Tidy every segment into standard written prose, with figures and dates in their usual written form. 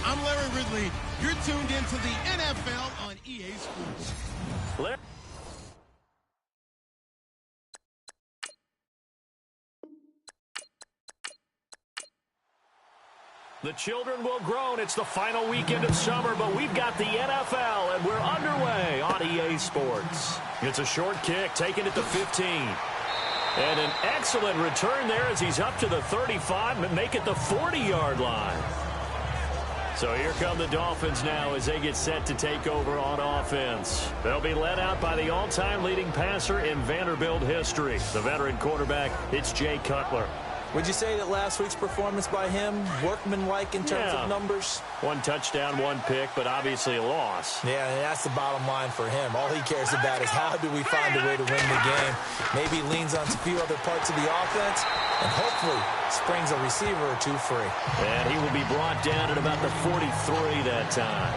I'm Larry Ridley. You're tuned into the NFL on EA Sports. The children will groan. It's the final weekend of summer, but we've got the NFL, and we're underway on EA Sports. It's a short kick, taken at the 15. And an excellent return there as he's up to the 35, but make it the 40-yard line. So here come the Dolphins now as they get set to take over on offense. They'll be led out by the all-time leading passer in Vanderbilt history. The veteran quarterback, it's Jay Cutler. Would you say that last week's performance by him, workmanlike in terms of numbers? One touchdown, one pick, but obviously a loss. Yeah, and that's the bottom line for him. All he cares about is how do we find a way to win the game. Maybe leans on a few other parts of the offense, and hopefully springs a receiver or two free. And he will be brought down at about the 43 that time.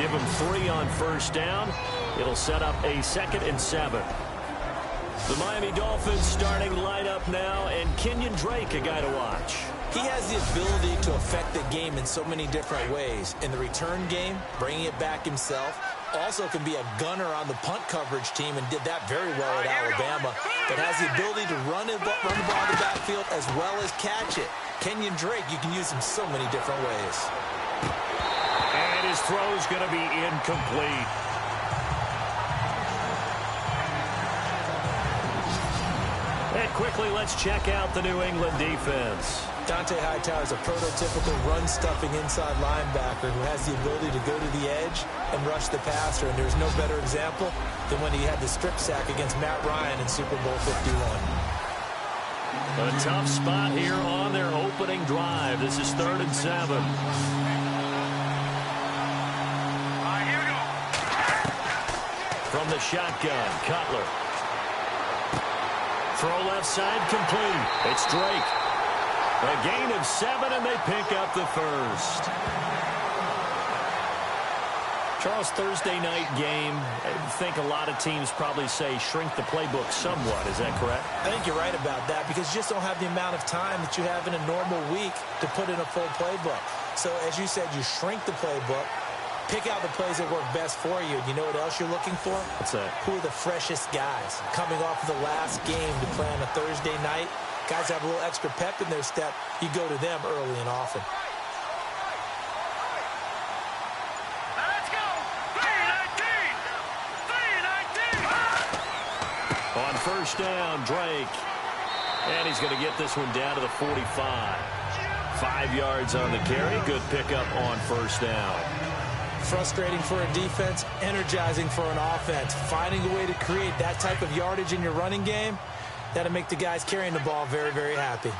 Give him 3 on first down. It'll set up a 2nd and 7. The Miami Dolphins starting lineup now, and Kenyon Drake, a guy to watch. He has the ability to affect the game in so many different ways. In the return game, bringing it back himself. Also can be a gunner on the punt coverage team and did that very well at Alabama. But has the ability to run the ball in the backfield as well as catch it. Kenyon Drake, you can use him so many different ways. And his throw's going to be incomplete. And quickly, let's check out the New England defense. Dante Hightower is a prototypical run-stuffing inside linebacker who has the ability to go to the edge and rush the passer. And there's no better example than when he had the strip sack against Matt Ryan in Super Bowl 51. A tough spot here on their opening drive. This is 3rd and 7. Here we go. From the shotgun, Cutler. Throw left side complete. It's Drake. A gain of 7, and they pick up the first. Charles, Thursday night game, I think a lot of teams probably say shrink the playbook somewhat. Is that correct? I think you're right about that because you just don't have the amount of time that you have in a normal week to put in a full playbook. So, as you said, you shrink the playbook. Pick out the plays that work best for you. You know what else you're looking for? What's that? Who are the freshest guys coming off of the last game to play on a Thursday night? Guys have a little extra pep in their step. You go to them early and often. Let's go. 3-19. 3-19. On first down, Drake. And he's going to get this one down to the 45. 5 yards on the carry. Good pickup on first down. Frustrating for a defense, energizing for an offense. Finding a way to create that type of yardage in your running game, that'll make the guys carrying the ball very, very happy.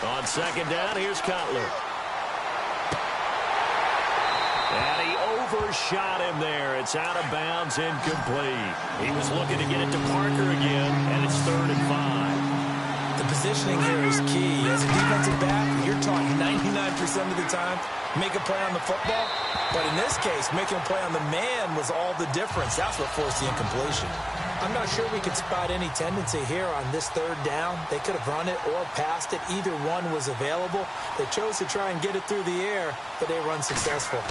On second down, here's Cutler. And he overshot him there. It's out of bounds, incomplete. He was looking to get it to Parker again, and it's 3rd and 5. The positioning here is key. As a defensive back, you're taught 99% of the time, make a play on the football. But in this case, making a play on the man was all the difference. That's what forced the incompletion. I'm not sure we could spot any tendency here on this 3rd down. They could have run it or passed it. Either one was available. They chose to try and get it through the air, but they were unsuccessful.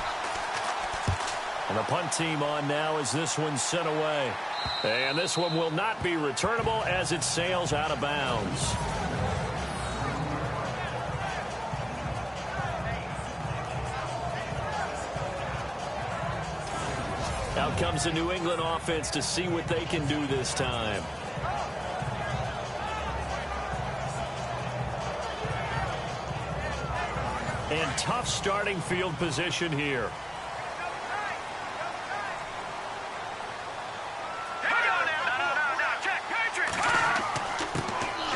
And the punt team on now as this one's sent away. And this one will not be returnable as it sails out of bounds. Out comes the New England offense to see what they can do this time. And tough starting field position here.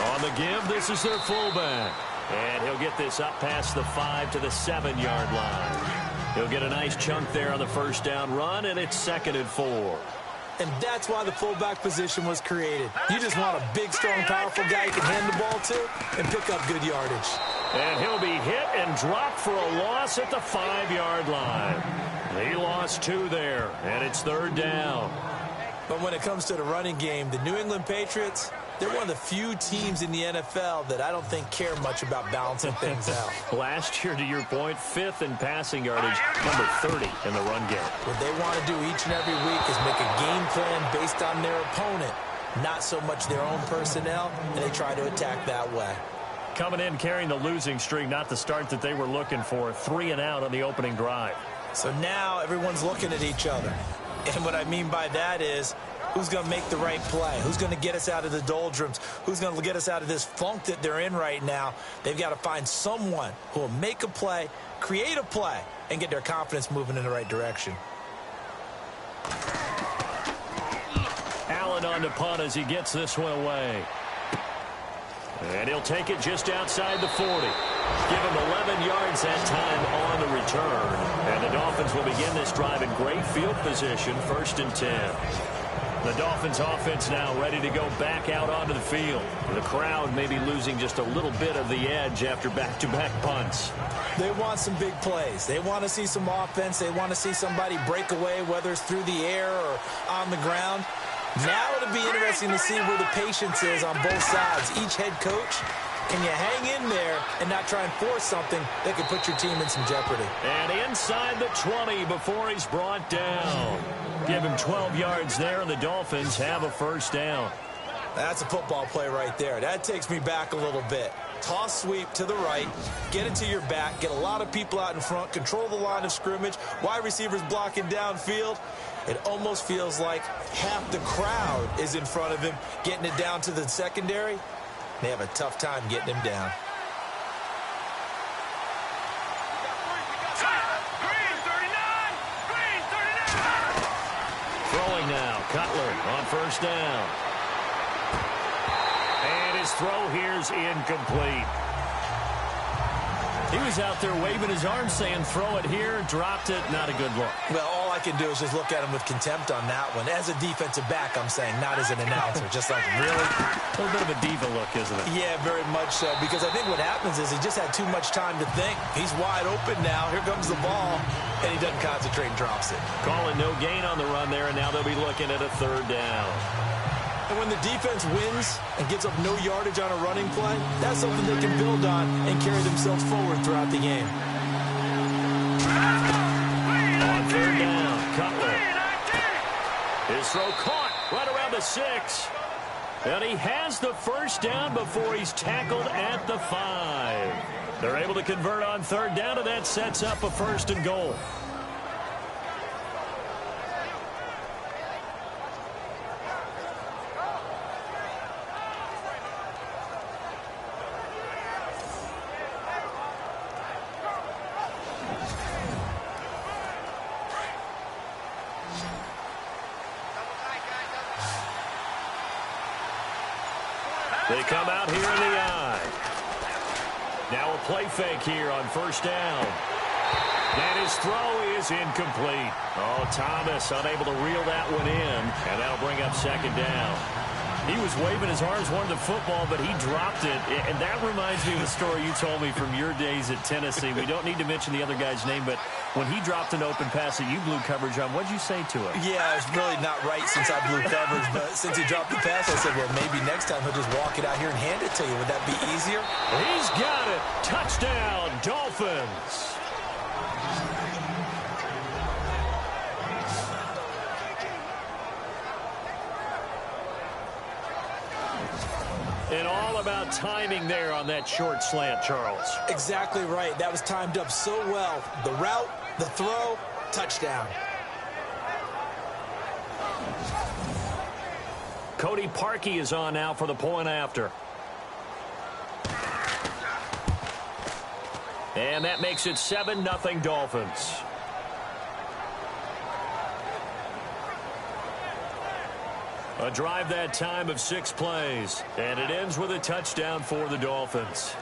On the give, this is their fullback. And he'll get this up past the 5 to the 7-yard line. He'll get a nice chunk there on the first down run, and it's 2nd and 4. And that's why the fullback position was created. You just want a big, strong, powerful guy you can hand the ball to and pick up good yardage. And he'll be hit and dropped for a loss at the 5-yard line. He lost 2 there, and it's 3rd down. But when it comes to the running game, the New England Patriots, They're one of the few teams in the NFL that I don't think care much about balancing things out. Last year, to your point, 5th in passing yardage, number 30 in the run game. What they want to do each and every week is make a game plan based on their opponent, not so much their own personnel, and they try to attack that way. Coming in carrying the losing streak, not the start that they were looking for. 3 and out on the opening drive. So now everyone's looking at each other. And what I mean by that is, who's going to make the right play? Who's going to get us out of the doldrums? Who's going to get us out of this funk that they're in right now? They've got to find someone who will make a play, create a play, and get their confidence moving in the right direction. Allen on the punt as he gets this one away. And he'll take it just outside the 40. Give him 11 yards that time on the return. And the Dolphins will begin this drive in great field position, 1st and 10. The Dolphins offense now ready to go back out onto the field. The crowd may be losing just a little bit of the edge after back-to-back punts. They want some big plays. They want to see some offense. They want to see somebody break away, whether it's through the air or on the ground. Now it'll be interesting to see where the patience is on both sides. Each head coach, can you hang in there and not try and force something that could put your team in some jeopardy? And inside the 20 before he's brought down. Give him 12 yards there, and the Dolphins have a 1st down. That's a football play right there. That takes me back a little bit. Toss sweep to the right, get it to your back, get a lot of people out in front, control the line of scrimmage, wide receivers blocking downfield. It almost feels like half the crowd is in front of him, getting it down to the secondary. They have a tough time getting him down. Throwing now, Cutler on 1st down. And his throw here's incomplete. He was out there waving his arms saying, throw it here, dropped it, not a good look. Well, all I can do is just look at him with contempt on that one. As a defensive back, I'm saying, not as an announcer. Just like, really? A little bit of a diva look, isn't it? Yeah, very much so. Because I think what happens is he just had too much time to think. He's wide open now. Here comes the ball. And he doesn't concentrate and drops it. Calling no gain on the run there, and now they'll be looking at a 3rd down. And when the defense wins and gives up no yardage on a running play, that's something they can build on and carry themselves forward throughout the game. On 3rd down, Cutler. His throw caught right around the 6. And he has the 1st down before he's tackled at the 5. They're able to convert on 3rd down, and that sets up a 1st and goal. They come out here in the eye. Now a play fake here on 1st down. And his throw is incomplete. Oh, Thomas unable to reel that one in. And that'll bring up 2nd down. He was waving his arms, wanted the football, but he dropped it. And that reminds me of the story you told me from your days at Tennessee. We don't need to mention the other guy's name, but when he dropped an open pass that you blew coverage on, what'd you say to him? Yeah, it's really not right since I blew coverage, but since he dropped the pass, I said, well, maybe next time he'll just walk it out here and hand it to you. Would that be easier? He's got it. Touchdown, Dolphins. And all about timing there on that short slant, Charles. Exactly right. That was timed up so well. The route, the throw, touchdown. Cody Parkey is on now for the point after. And that makes it 7-0 Dolphins. A drive that time of 6 plays, and it ends with a touchdown for the Dolphins.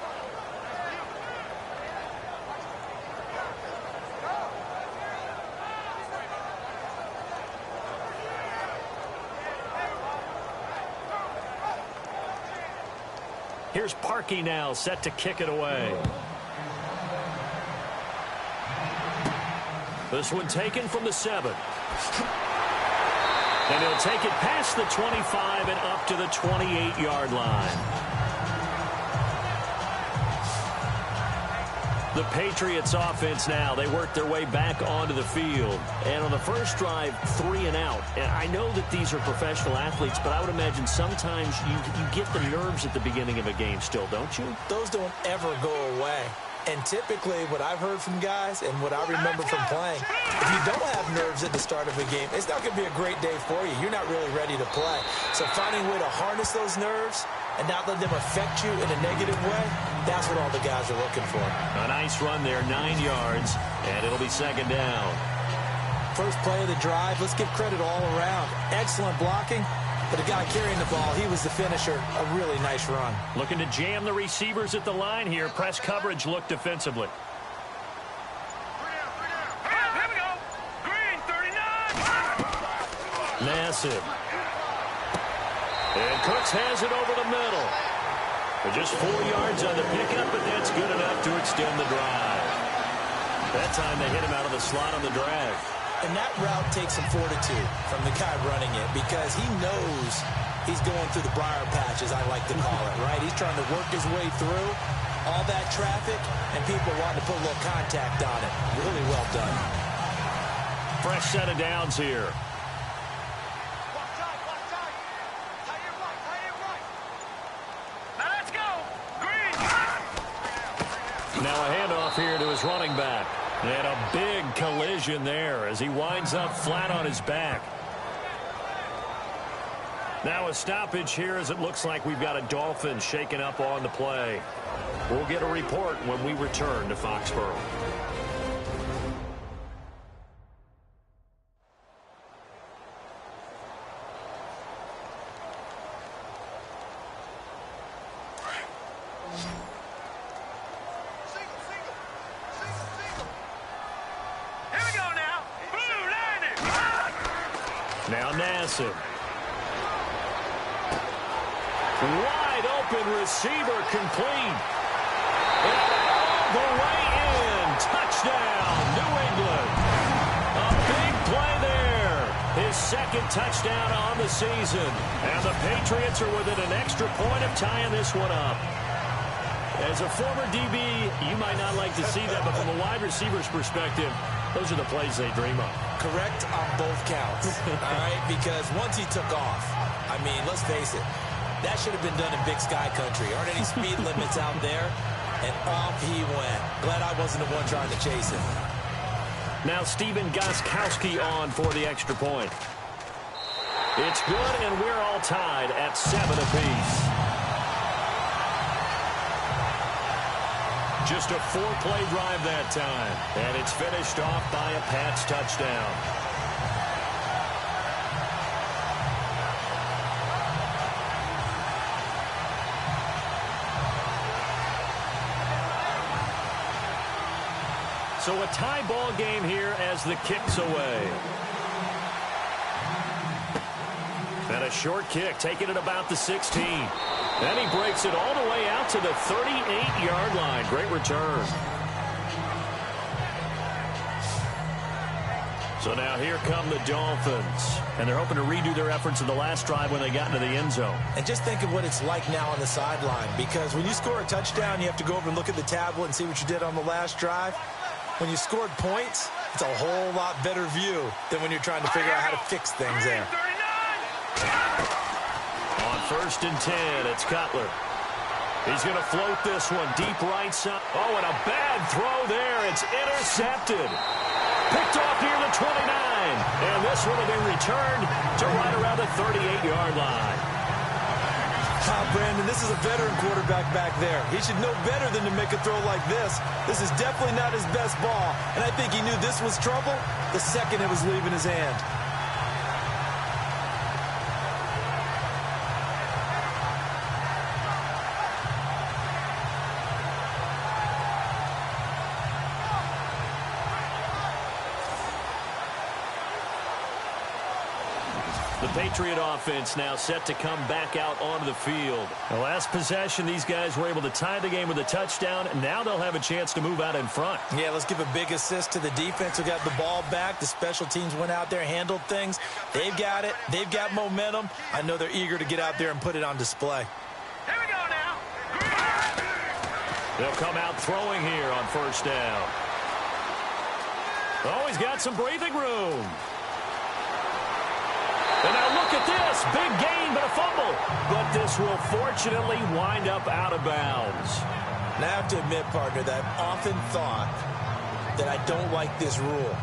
Here's Parkey now, set to kick it away. This one taken from the 7. And he'll take it past the 25 and up to the 28-yard line. The Patriots offense now, they work their way back onto the field. And on the first drive, 3 and out. And I know that these are professional athletes, but I would imagine sometimes you get the nerves at the beginning of a game still, don't you? Those don't ever go away. And typically, what I've heard from guys and what I remember from playing, if you don't have nerves at the start of a game, it's not going to be a great day for you. You're not really ready to play. So finding a way to harness those nerves and not let them affect you in a negative way, that's what all the guys are looking for. A nice run there, 9 yards, and it'll be second down. First play of the drive, let's give credit all around. Excellent blocking. But the guy carrying the ball, he was the finisher. A really nice run. Looking to jam the receivers at the line here. Press coverage look defensively. Here we go. Green, 39. Massive. And Cooks has it over the middle. Just 4 yards on the pickup, but that's good enough to extend the drive. That time they hit him out of the slot on the drag. And that route takes some fortitude from the guy running it because he knows he's going through the briar patch, as I like to call it, right? He's trying to work his way through all that traffic, and people wanting to put a little contact on it. Really well done. Fresh set of downs here. Now let's go. Green. Now a handoff here to his running back. And a big collision there as he winds up flat on his back. Now a stoppage here as it looks like we've got a Dolphin shaken up on the play. We'll get a report when we return to Foxborough. Now Nassib. Wide open receiver complete. And all the way in. Touchdown, New England. A big play there. His second touchdown on the season. And the Patriots are within an extra point of tying this one up. As a former DB, you might not like to see that, but from a wide receiver's perspective, those are the plays they dream of. Correct on both counts, all right? Because once he took off, I mean, let's face it, that should have been done in Big Sky Country. Aren't any speed limits out there? And off he went. Glad I wasn't the one trying to chase him. Now Steven Gostkowski on for the extra point. It's good, and we're all tied at 7 apiece. Just a 4-play drive that time. And it's finished off by a Pats touchdown. So a tie ball game here as the kick's away. And a short kick, taking it about the 16. And he breaks it all the way out to the 38-yard line. Great return. So now here come the Dolphins. And they're hoping to redo their efforts in the last drive when they got into the end zone. And just think of what it's like now on the sideline. Because when you score a touchdown, you have to go over and look at the tablet and see what you did on the last drive. When you scored points, it's a whole lot better view than when you're trying to figure out how to fix things there. On 1st and 10, it's Cutler. He's going to float this one deep right side. Oh, and a bad throw there. It's intercepted. Picked off near the 29. And this one will be returned to right around the 38-yard line. Brandon, this is a veteran quarterback back there. He should know better than to make a throw like this. This is definitely not his best ball. And I think he knew this was trouble the second it was leaving his hand. The Patriot offense now set to come back out onto the field. The last possession, these guys were able to tie the game with a touchdown, and now they'll have a chance to move out in front. Yeah, let's give a big assist to the defense who got the ball back. The special teams went out there, handled things. They've got it. They've got momentum. I know they're eager to get out there and put it on display. Here we go now. They'll come out throwing here on first down. Oh, he's got some breathing room. And now look at this. Big gain, but a fumble. But this will fortunately wind up out of bounds. Now, I have to admit, partner, that I've often thought that I don't like this rule.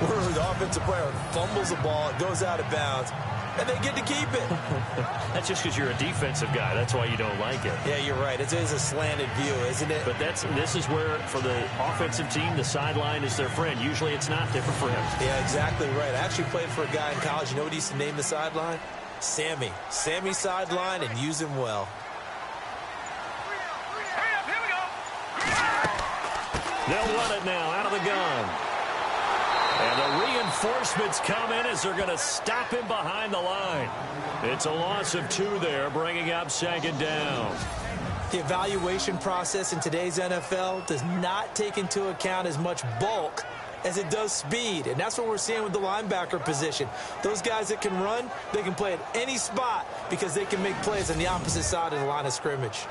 Where the offensive player fumbles the ball, it goes out of bounds, and they get to keep it. That's just because you're a defensive guy. That's why you don't like it. Yeah, you're right. It is a slanted view, isn't it? But this is where, for the offensive team, the sideline is their friend. Usually it's not different for him. Yeah, exactly right. I actually played for a guy in college. You know what he used to name the sideline? Sammy. Sammy sideline, and use him well. Hurry up, here we go. They'll run it now out of the gun. And the reinforcements come in as they're going to stop him behind the line. It's a loss of 2 there, bringing up second down. The evaluation process in today's NFL does not take into account as much bulk as it does speed, and that's what we're seeing with the linebacker position. Those guys that can run, they can play at any spot because they can make plays on the opposite side of the line of scrimmage.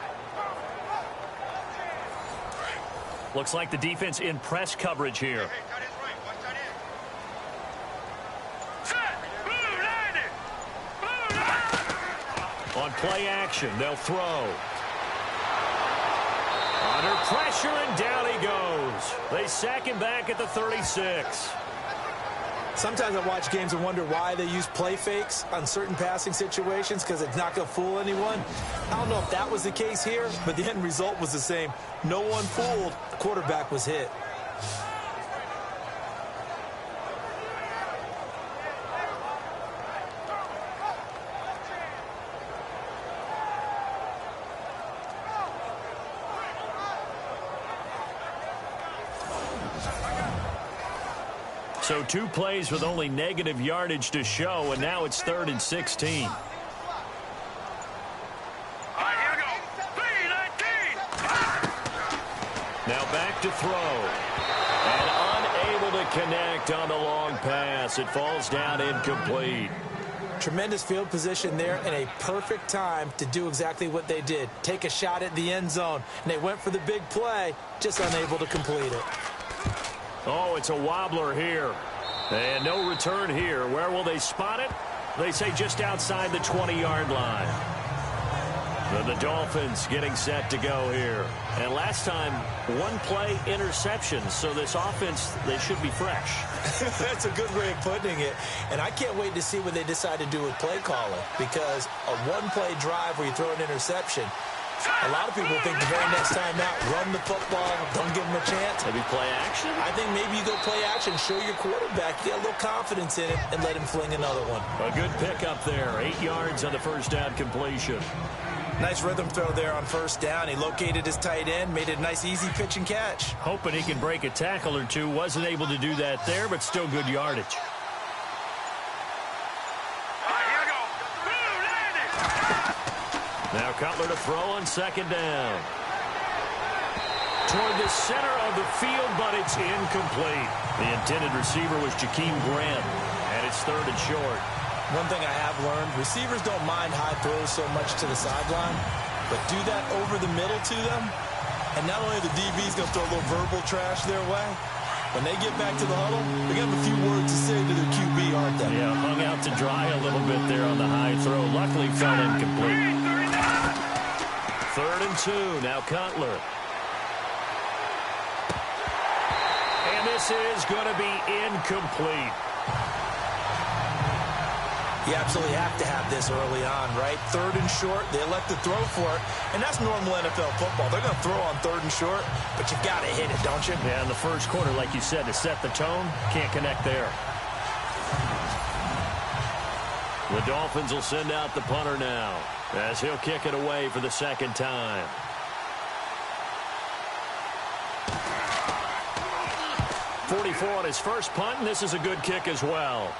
Looks like the defense in press coverage here. On play action, they'll throw. Under pressure, and down he goes. They sack him back at the 36. Sometimes I watch games and wonder why they use play fakes on certain passing situations because it's not going to fool anyone. I don't know if that was the case here, but the end result was the same. No one fooled. The quarterback was hit. So 2 plays with only negative yardage to show, and now it's 3rd and 16. All right, here we go. 3-19. Now back to throw. And unable to connect on the long pass. It falls down incomplete. Tremendous field position there and a perfect time to do exactly what they did. Take a shot at the end zone. And they went for the big play, just unable to complete it. Oh, it's a wobbler here. And no return here. Where will they spot it? They say just outside the 20-yard line. The Dolphins getting set to go here. And last time, 1 play interception. So this offense, they should be fresh. That's a good way of putting it. And I can't wait to see what they decide to do with play calling. Because a 1-play drive where you throw an interception, a lot of people think the very next time out, run the football, don't give them a chance. Maybe play action? I think maybe you go play action, show your quarterback, get a little confidence in it, and let him fling another one. A good pickup there. 8 yards on the first down completion. Nice rhythm throw there on first down. He located his tight end, made it a nice easy pitch and catch. Hoping he can break a tackle or two. Wasn't able to do that there, but still good yardage. Now Cutler to throw on second down. Toward the center of the field, but it's incomplete. The intended receiver was Jakeem Grant, and it's 3rd and short. One thing I have learned, receivers don't mind high throws so much to the sideline, but do that over the middle to them, and not only the DB's going to throw a little verbal trash their way, when they get back to the huddle, they got a few words to say to their QB, aren't they? Yeah, hung out to dry a little bit there on the high throw. Luckily fell incomplete. 3rd and 2, now Cutler. And this is going to be incomplete. You absolutely have to have this early on, right? 3rd and short, they elect to throw for it, and that's normal NFL football. They're going to throw on 3rd and short, but you've got to hit it, don't you? Yeah, in the first quarter, like you said, to set the tone, can't connect there. The Dolphins will send out the punter now, as he'll kick it away for the second time. .44 on his first punt, and this is a good kick as well.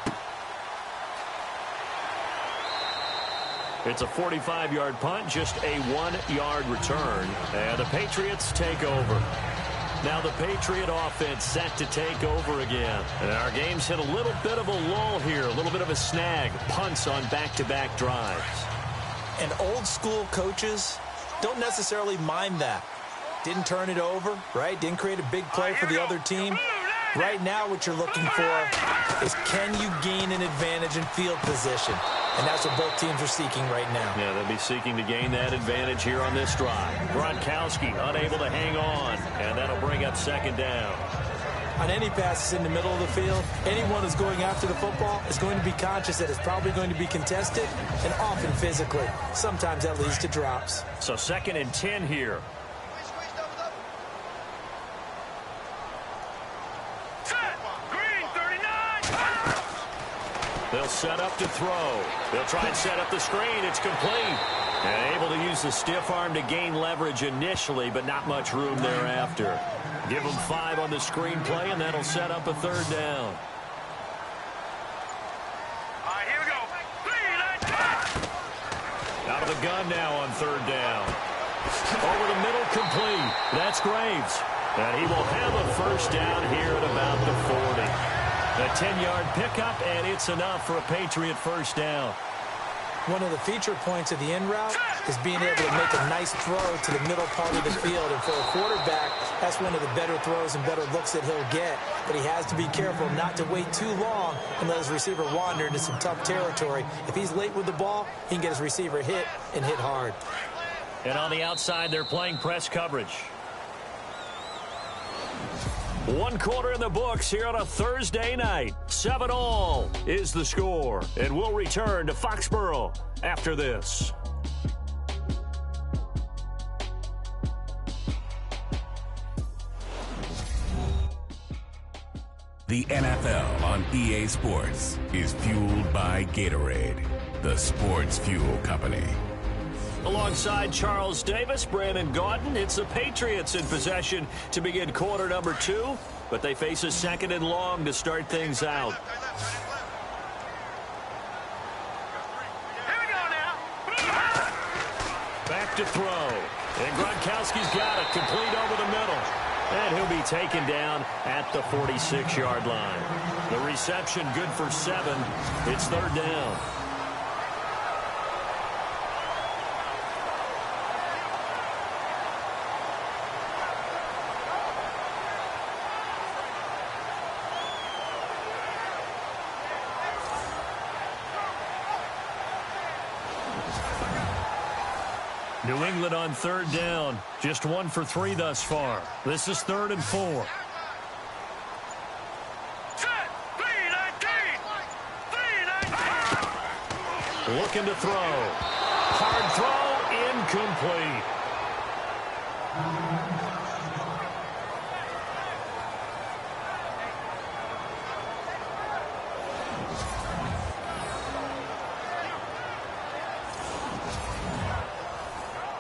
It's a 45-yard punt, just a 1-yard return, and the Patriots take over. Now the Patriot offense set to take over again. And our game's hit a little bit of a lull here, a little bit of a snag. Punts on back-to-back drives. And old-school coaches don't necessarily mind that. Didn't turn it over, right? Didn't create a big play for the other team. Right now what you're looking for is, can you gain an advantage in field position? And that's what both teams are seeking right now. Yeah, they'll be seeking to gain that advantage here on this drive. Gronkowski unable to hang on, and that'll bring up second down. On any passes in the middle of the field, anyone who's going after the football is going to be conscious that it's probably going to be contested, and often physically. Sometimes that leads to drops. So 2nd and 10 here. They'll set up to throw. They'll try and set up the screen. It's complete. And able to use the stiff arm to gain leverage initially, but not much room thereafter. Give them 5 on the screen play, and that'll set up a 3rd down. All right, here we go. Out of the gun now on 3rd down. Over the middle, complete. That's Graves. And he will have a 1st down here at about the 40. A 10-yard pickup, and it's enough for a Patriot 1st down. One of the feature points of the in route is being able to make a nice throw to the middle part of the field. And for a quarterback, that's one of the better throws and better looks that he'll get. But he has to be careful not to wait too long and let his receiver wander into some tough territory. If he's late with the ball, he can get his receiver hit and hit hard. And on the outside, they're playing press coverage. 1 quarter in the books here on a Thursday night. 7-all is the score. And we'll return to Foxborough after this. The NFL on EA Sports is fueled by Gatorade, the sports fuel company. Alongside Charles Davis, Brandon Gaudin, it's the Patriots in possession to begin quarter number 2, but they face a 2nd and long to start things out. Here we go now. Back to throw, and Gronkowski's got it, complete over the middle, and he'll be taken down at the 46-yard line. The reception good for 7. It's 3rd down. New England on 3rd down. Just 1 for 3 thus far. This is 3rd and 4. Looking to throw. Hard throw, incomplete.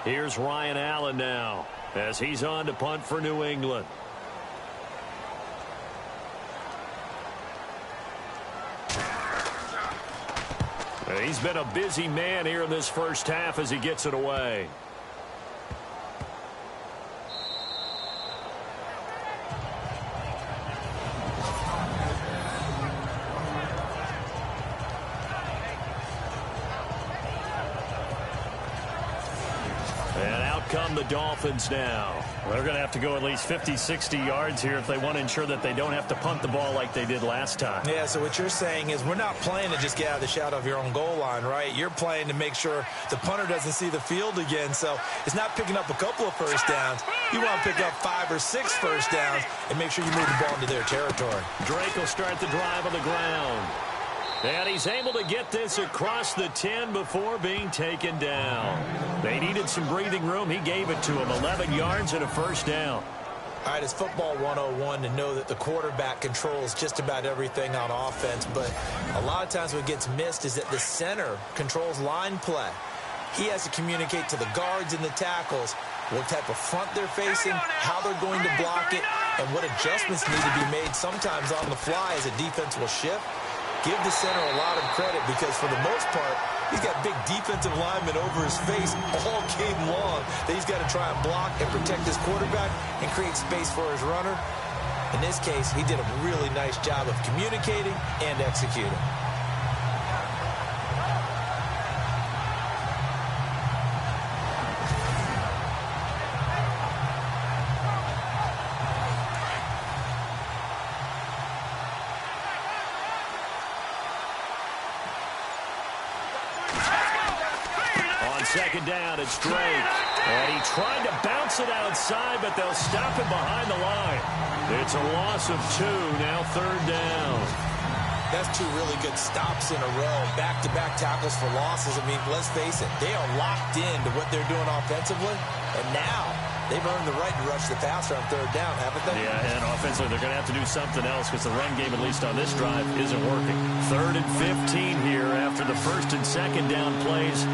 Here's Ryan Allen now as he's on to punt for New England. He's been a busy man here in this first half as he gets it away. Come the Dolphins now. They're going to have to go at least 50, 60 yards here if they want to ensure that they don't have to punt the ball like they did last time. Yeah, so what you're saying is we're not playing to just get out of the shadow of your own goal line, right? You're playing to make sure the punter doesn't see the field again. So it's not picking up a couple of first downs. You want to pick up 5 or 6 first downs and make sure you move the ball into their territory. Drake will start the drive on the ground. And he's able to get this across the 10 before being taken down. They needed some breathing room. He gave it to him. 11 yards and a first down. All right, it's football 101 to know that the quarterback controls just about everything on offense. But a lot of times what gets missed is that the center controls line play. He has to communicate to the guards and the tackles what type of front they're facing, how they're going to block it, and what adjustments need to be made sometimes on the fly as a defense will shift. Give the center a lot of credit because for the most part, He's got big defensive linemen over his face all game long that he's got to try and block and protect his quarterback and create space for his runner. In this case, he did a really nice job of communicating and executing. Second down, it's Drake. And he tried to bounce it outside, but they'll stop him behind the line. It's a loss of 2, now third down. That's 2 really good stops in a row. Back-to-back tackles for losses. I mean, let's face it, they are locked into what they're doing offensively. And now they've earned the right to rush the passer on third down, haven't they? Yeah, and offensively, they're going to have to do something else because the run game, at least on this drive, isn't working. 3rd and 15 here after the first and second down plays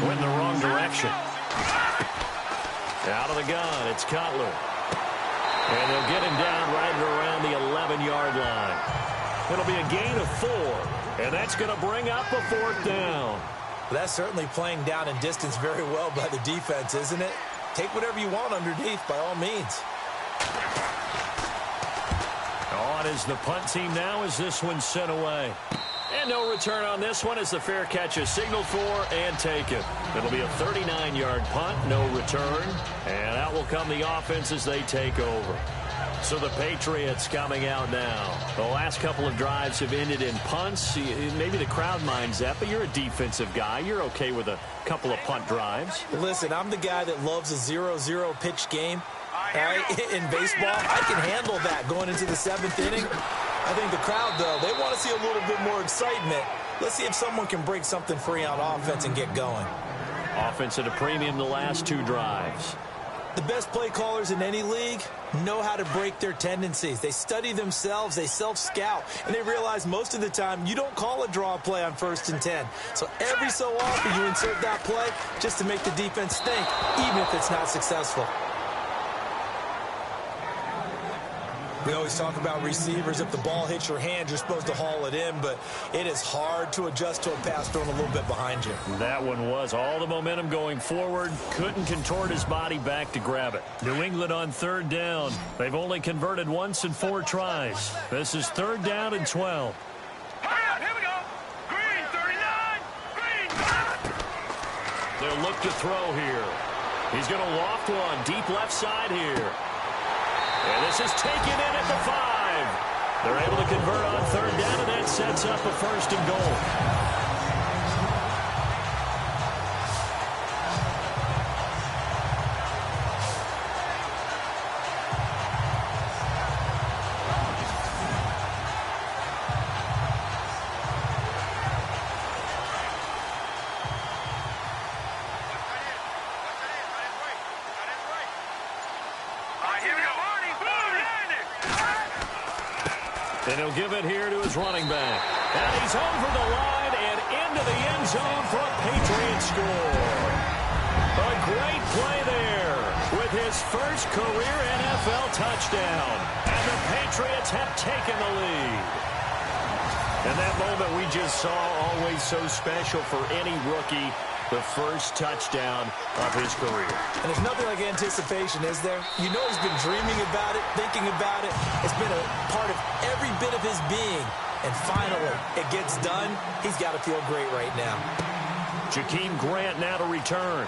went in the wrong direction. Out of the gun, it's Cutler. And they'll get him down right around the 11-yard line. It'll be a gain of 4, and that's going to bring up a 4th down. That's certainly playing down in distance very well by the defense, isn't it? Take whatever you want underneath, by all means. On is the punt team now as this one's sent away. And no return on this one as the fair catch is signaled for and taken. It'll be a 39-yard punt, no return. And out will come the offense as they take over. So the Patriots coming out now. The last couple of drives have ended in punts. Maybe the crowd minds that, but you're a defensive guy. You're okay with a couple of punt drives. Listen, I'm the guy that loves a 0-0 pitch game. Right? In baseball, I can handle that going into the 7th inning. I think the crowd, though, they want to see a little bit more excitement. Let's see if someone can break something free on offense and get going. Offense at a premium the last 2 drives. The best play callers in any league know how to break their tendencies. They study themselves, they self-scout, and they realize most of the time you don't call a draw play on 1st and 10. So every so often you insert that play just to make the defense think, even if it's not successful. We always talk about receivers. If the ball hits your hand, you're supposed to haul it in, but it is hard to adjust to a pass thrown a little bit behind you. That one was all the momentum going forward. Couldn't contort his body back to grab it. New England on 3rd down. They've only converted once in 4 tries. This is 3rd down and 12. Here we go. Green, 39. Green. They'll look to throw here. He's going to loft one deep left side here. And this is taken in at the 5. They're able to convert on 3rd down, and that sets up a 1st and goal. And he'll give it here to his running back. And he's over the line and into the end zone for a Patriots score. A great play there with his first career NFL touchdown. And the Patriots have taken the lead. And that moment we just saw, always so special for any rookie. The first touchdown of his career. And there's nothing like anticipation, is there? You know he's been dreaming about it, thinking about it. It's been a part of every bit of his being. And finally, it gets done. He's got to feel great right now. Jakeem Grant now to return.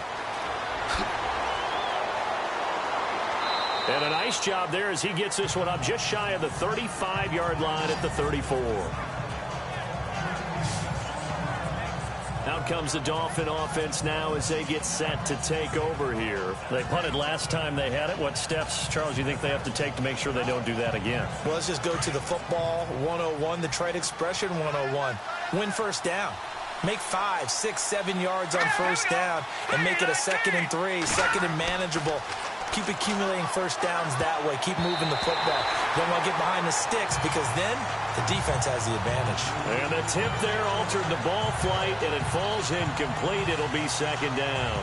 And a nice job there as he gets this one up just shy of the 35-yard line at the 34. Out comes the Dolphin offense now as they get set to take over here. They punted last time they had it. What steps, Charles, do you think they have to take to make sure they don't do that again? Well, let's just go to the football 101, the trite expression 101. Win 1st down. Make 5, 6, 7 yards on 1st down and make it a 2nd and 3, 2nd and manageable. Keep accumulating 1st downs that way. Keep moving the football. Don't want to get behind the sticks because then the defense has the advantage. And the tip there altered the ball flight, and it falls incomplete. It'll be 2nd down.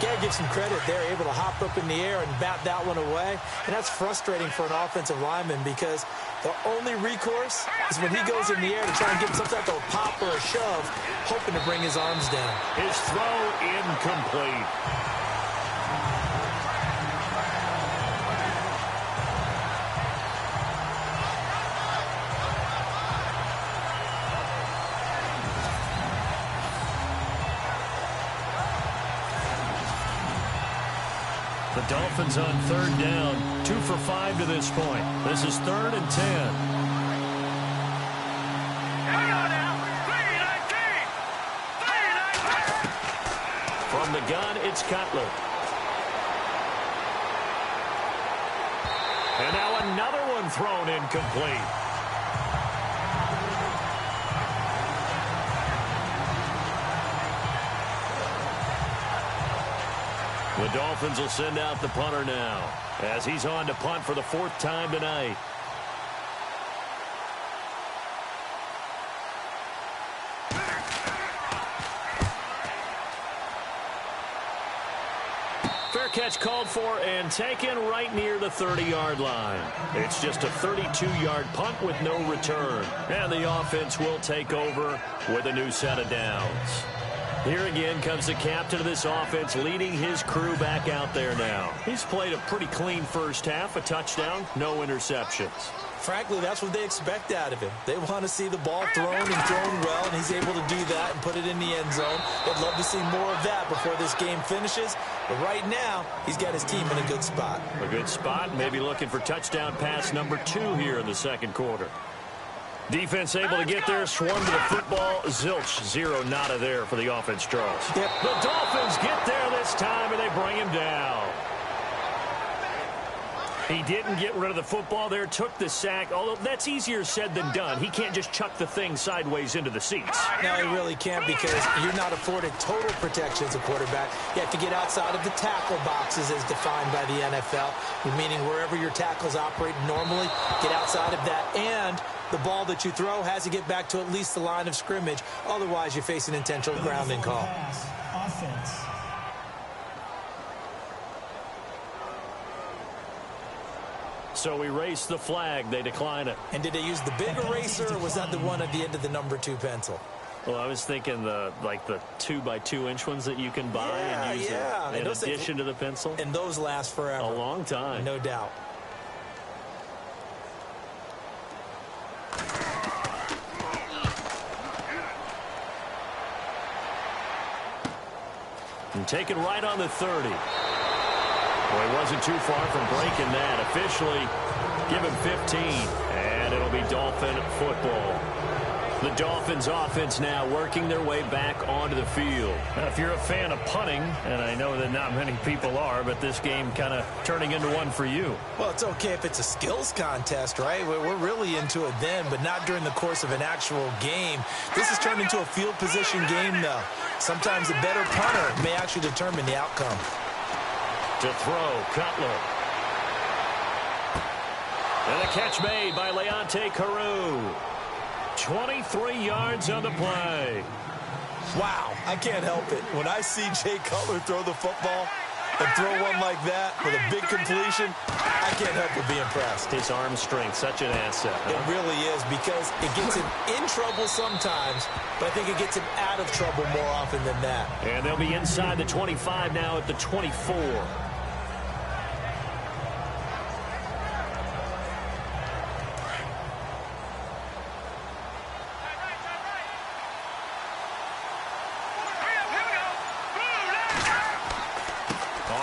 You got to give some credit. They're able to hop up in the air and bat that one away. And that's frustrating for an offensive lineman because the only recourse is when he goes in the air to try and get some type of pop or a shove, hoping to bring his arms down. His throw incomplete. The Dolphins on third down, 2 for 5 to this point. This is 3rd and 10. Hang on now. 3-19. 3-19. From the gun, it's Cutler. And now another one thrown incomplete. The Dolphins will send out the punter now as he's on to punt for the 4th time tonight. Fair catch called for and taken right near the 30-yard line. It's just a 32-yard punt with no return. And the offense will take over with a new set of downs. Here again comes the captain of this offense leading his crew back out there now. He's played a pretty clean first half, a touchdown, no interceptions. Frankly, that's what they expect out of him. They want to see the ball thrown and thrown well, and he's able to do that and put it in the end zone. They'd love to see more of that before this game finishes. But right now, he's got his team in a good spot. A good spot, maybe looking for touchdown pass number 2 here in the second quarter. Defense able to get there, swarm to the football. Zilch, 0 nada there for the offense draws. Yep. The Dolphins get there this time, and they bring him down. He didn't get rid of the football there, took the sack, although that's easier said than done. He can't just chuck the thing sideways into the seats. No, he really can't because you're not afforded total protection as a quarterback. You have to get outside of the tackle boxes as defined by the NFL, meaning wherever your tackles operate normally, get outside of that, and the ball that you throw has to get back to at least the line of scrimmage. Otherwise, you're facing intentional grounding call. Offense. So we erase the flag. They decline it. And did they use the big eraser, or was that the one at the end of the number 2 pencil? Well, I was thinking the 2-by-2-inch ones that you can buy and use in addition to the pencil. And those last forever. A long time. No doubt. And taken right on the 30. Well, he wasn't too far from breaking that. Officially, give him 15. And it'll be Dolphin football. The Dolphins offense now working their way back onto the field. Now, if you're a fan of punting, and I know that not many people are, but this game kind of turning into one for you. Well, it's okay if it's a skills contest, right? We're really into it then, but not during the course of an actual game. This has turned into a field position game, though. Sometimes a better punter may actually determine the outcome. To throw, Cutler. And a catch made by Leonte Carew. 23 yards on the play. Wow, I can't help it. When I see Jay Cutler throw the football and throw one like that with a big completion, I can't help but be impressed. His arm strength, such an asset. It really is, because it gets him in trouble sometimes, but I think it gets him out of trouble more often than that. And they'll be inside the 25 now at the 24.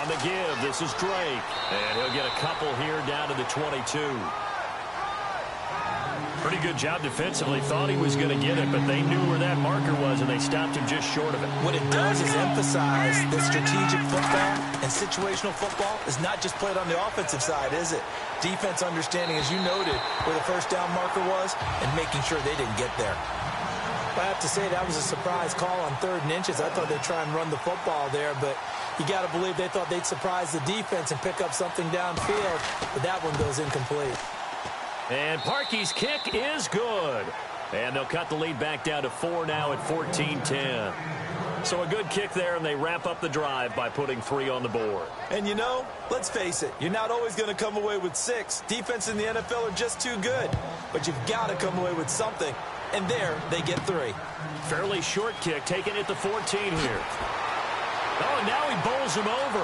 On the give, this is Drake. And he'll get a couple here down to the 22. Pretty good job defensively. Thought he was going to get it, but they knew where that marker was, and they stopped him just short of it. What it does is emphasize that strategic football and situational football is not just played on the offensive side, is it? Defense understanding, as you noted, where the first down marker was and making sure they didn't get there. I have to say that was a surprise call on 3rd and inches. I thought they'd try and run the football there, but you got to believe they thought they'd surprise the defense and pick up something downfield, but that one goes incomplete. And Parkey's kick is good. And they'll cut the lead back down to 4 now at 14-10. So a good kick there, and they wrap up the drive by putting 3 on the board. And you know, let's face it, you're not always going to come away with 6. Defense in the NFL are just too good. But you've got to come away with something. And there, they get 3. Fairly short kick, taken at the 14 here. Oh, and now he bowls him over.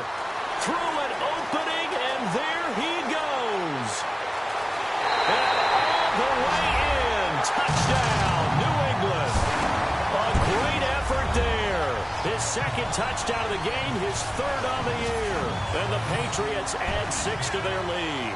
Through an opening, and there he goes. And all the way in. Touchdown, New England. A great effort there. His second touchdown of the game, his 3rd on the year. And the Patriots add 6 to their lead.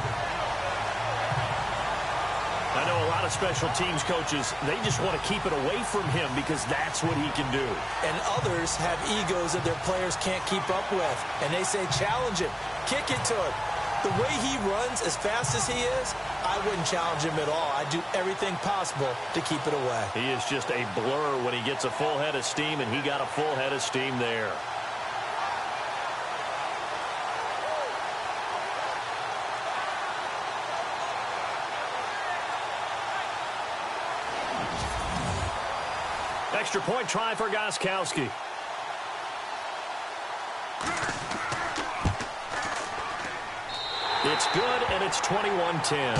I know a lot of special teams coaches, they just want to keep it away from him because that's what he can do. And others have egos that their players can't keep up with. And they say, challenge him, kick it to him. The way he runs as fast as he is, I wouldn't challenge him at all. I'd do everything possible to keep it away. He is just a blur when he gets a full head of steam, and he got a full head of steam there. Extra point try for Gostkowski. It's good, and it's 21-10.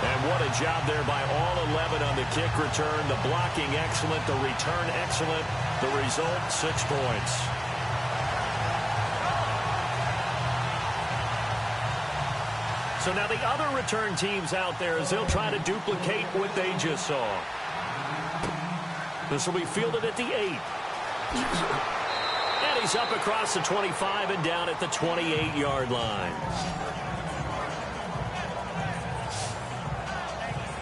And what a job there by all 11 on the kick return. The blocking excellent, the return excellent. The result, 6 points. So now the other return teams out there, as they'll try to duplicate what they just saw. This will be fielded at the 8. And he's up across the 25 and down at the 28-yard line.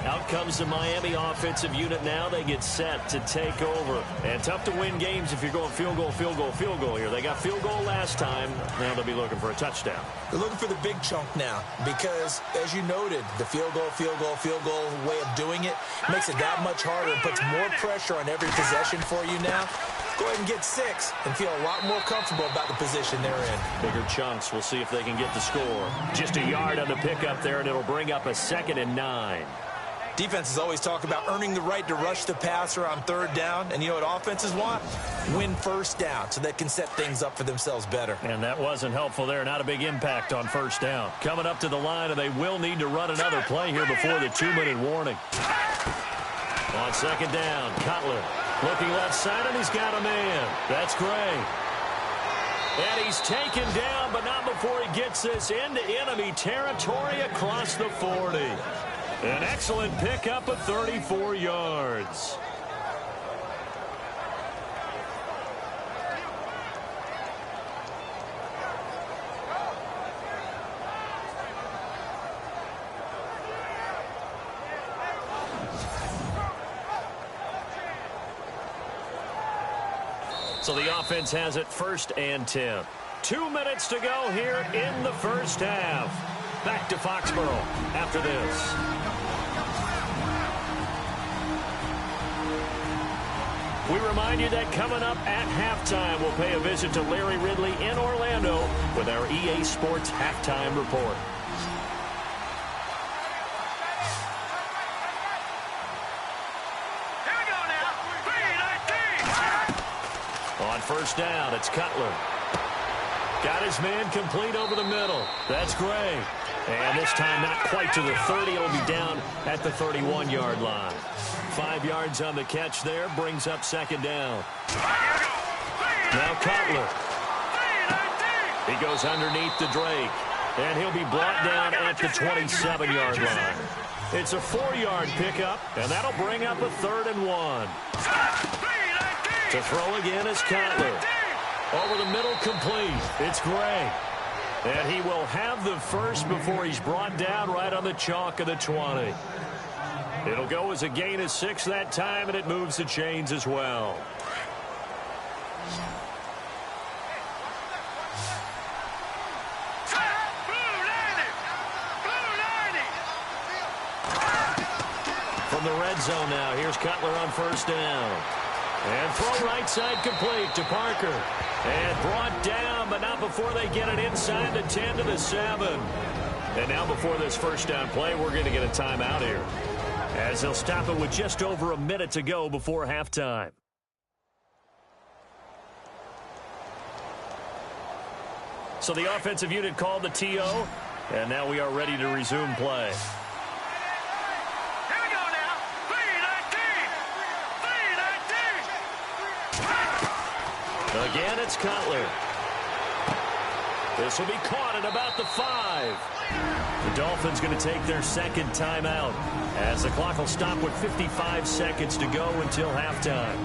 Out comes the Miami offensive unit now. They get set to take over. And tough to win games if you're going field goal, field goal, field goal here. They got field goal last time. Now they'll be looking for a touchdown. They're looking for the big chunk now because, as you noted, the field goal way of doing it makes it that much harder and puts more pressure on every possession for you now. Go ahead and get 6 and feel a lot more comfortable about the position they're in. Bigger chunks. We'll see if they can get the score. Just a yard on the pickup there, and it'll bring up a 2nd and 9. Defenses always talk about earning the right to rush the passer on 3rd down. And you know what offenses want? Win 1st down so they can set things up for themselves better. And that wasn't helpful there. Not a big impact on 1st down. Coming up to the line, and they will need to run another play here before the 2-minute warning. On 2nd down, Cutler looking left side, and he's got a man. That's Gray. And he's taken down, but not before he gets this into enemy territory across the 40. An excellent pickup of 34 yards. So the offense has it 1st and 10. 2 minutes to go here in the 1st half. Back to Foxborough after this. We remind you that coming up at halftime, we'll pay a visit to Larry Ridley in Orlando with our EA Sports Halftime Report. Here we go now. 3-19. On 1st down, it's Cutler. Got his man complete over the middle. That's Gray. And this time not quite to the 30. It'll be down at the 31-yard line. 5 yards on the catch there. Brings up 2nd down. Now Cutler. He goes underneath the Drake. And he'll be brought down at the 27-yard line. It's a 4-yard pickup, and that'll bring up a 3rd and 1. To throw again is Cutler. Over the middle, complete. It's Gray. And he will have the first before he's brought down right on the chalk of the 20. It'll go as a gain of 6 that time, and it moves the chains as well. From the red zone now, here's Cutler on 1st down. And throw right side complete to Parker. And brought down, but not before they get it inside the 10 to the 7. And now before this 1st down play, we're going to get a timeout here. as they'll stop it with just over a minute to go before halftime. So the offensive unit called the TO, and now we are ready to resume play. Here we go now. 3-19. Again, it's Cutler. This will be caught at about the 5. The Dolphins going to take their second timeout as the clock will stop with 55 seconds to go until halftime.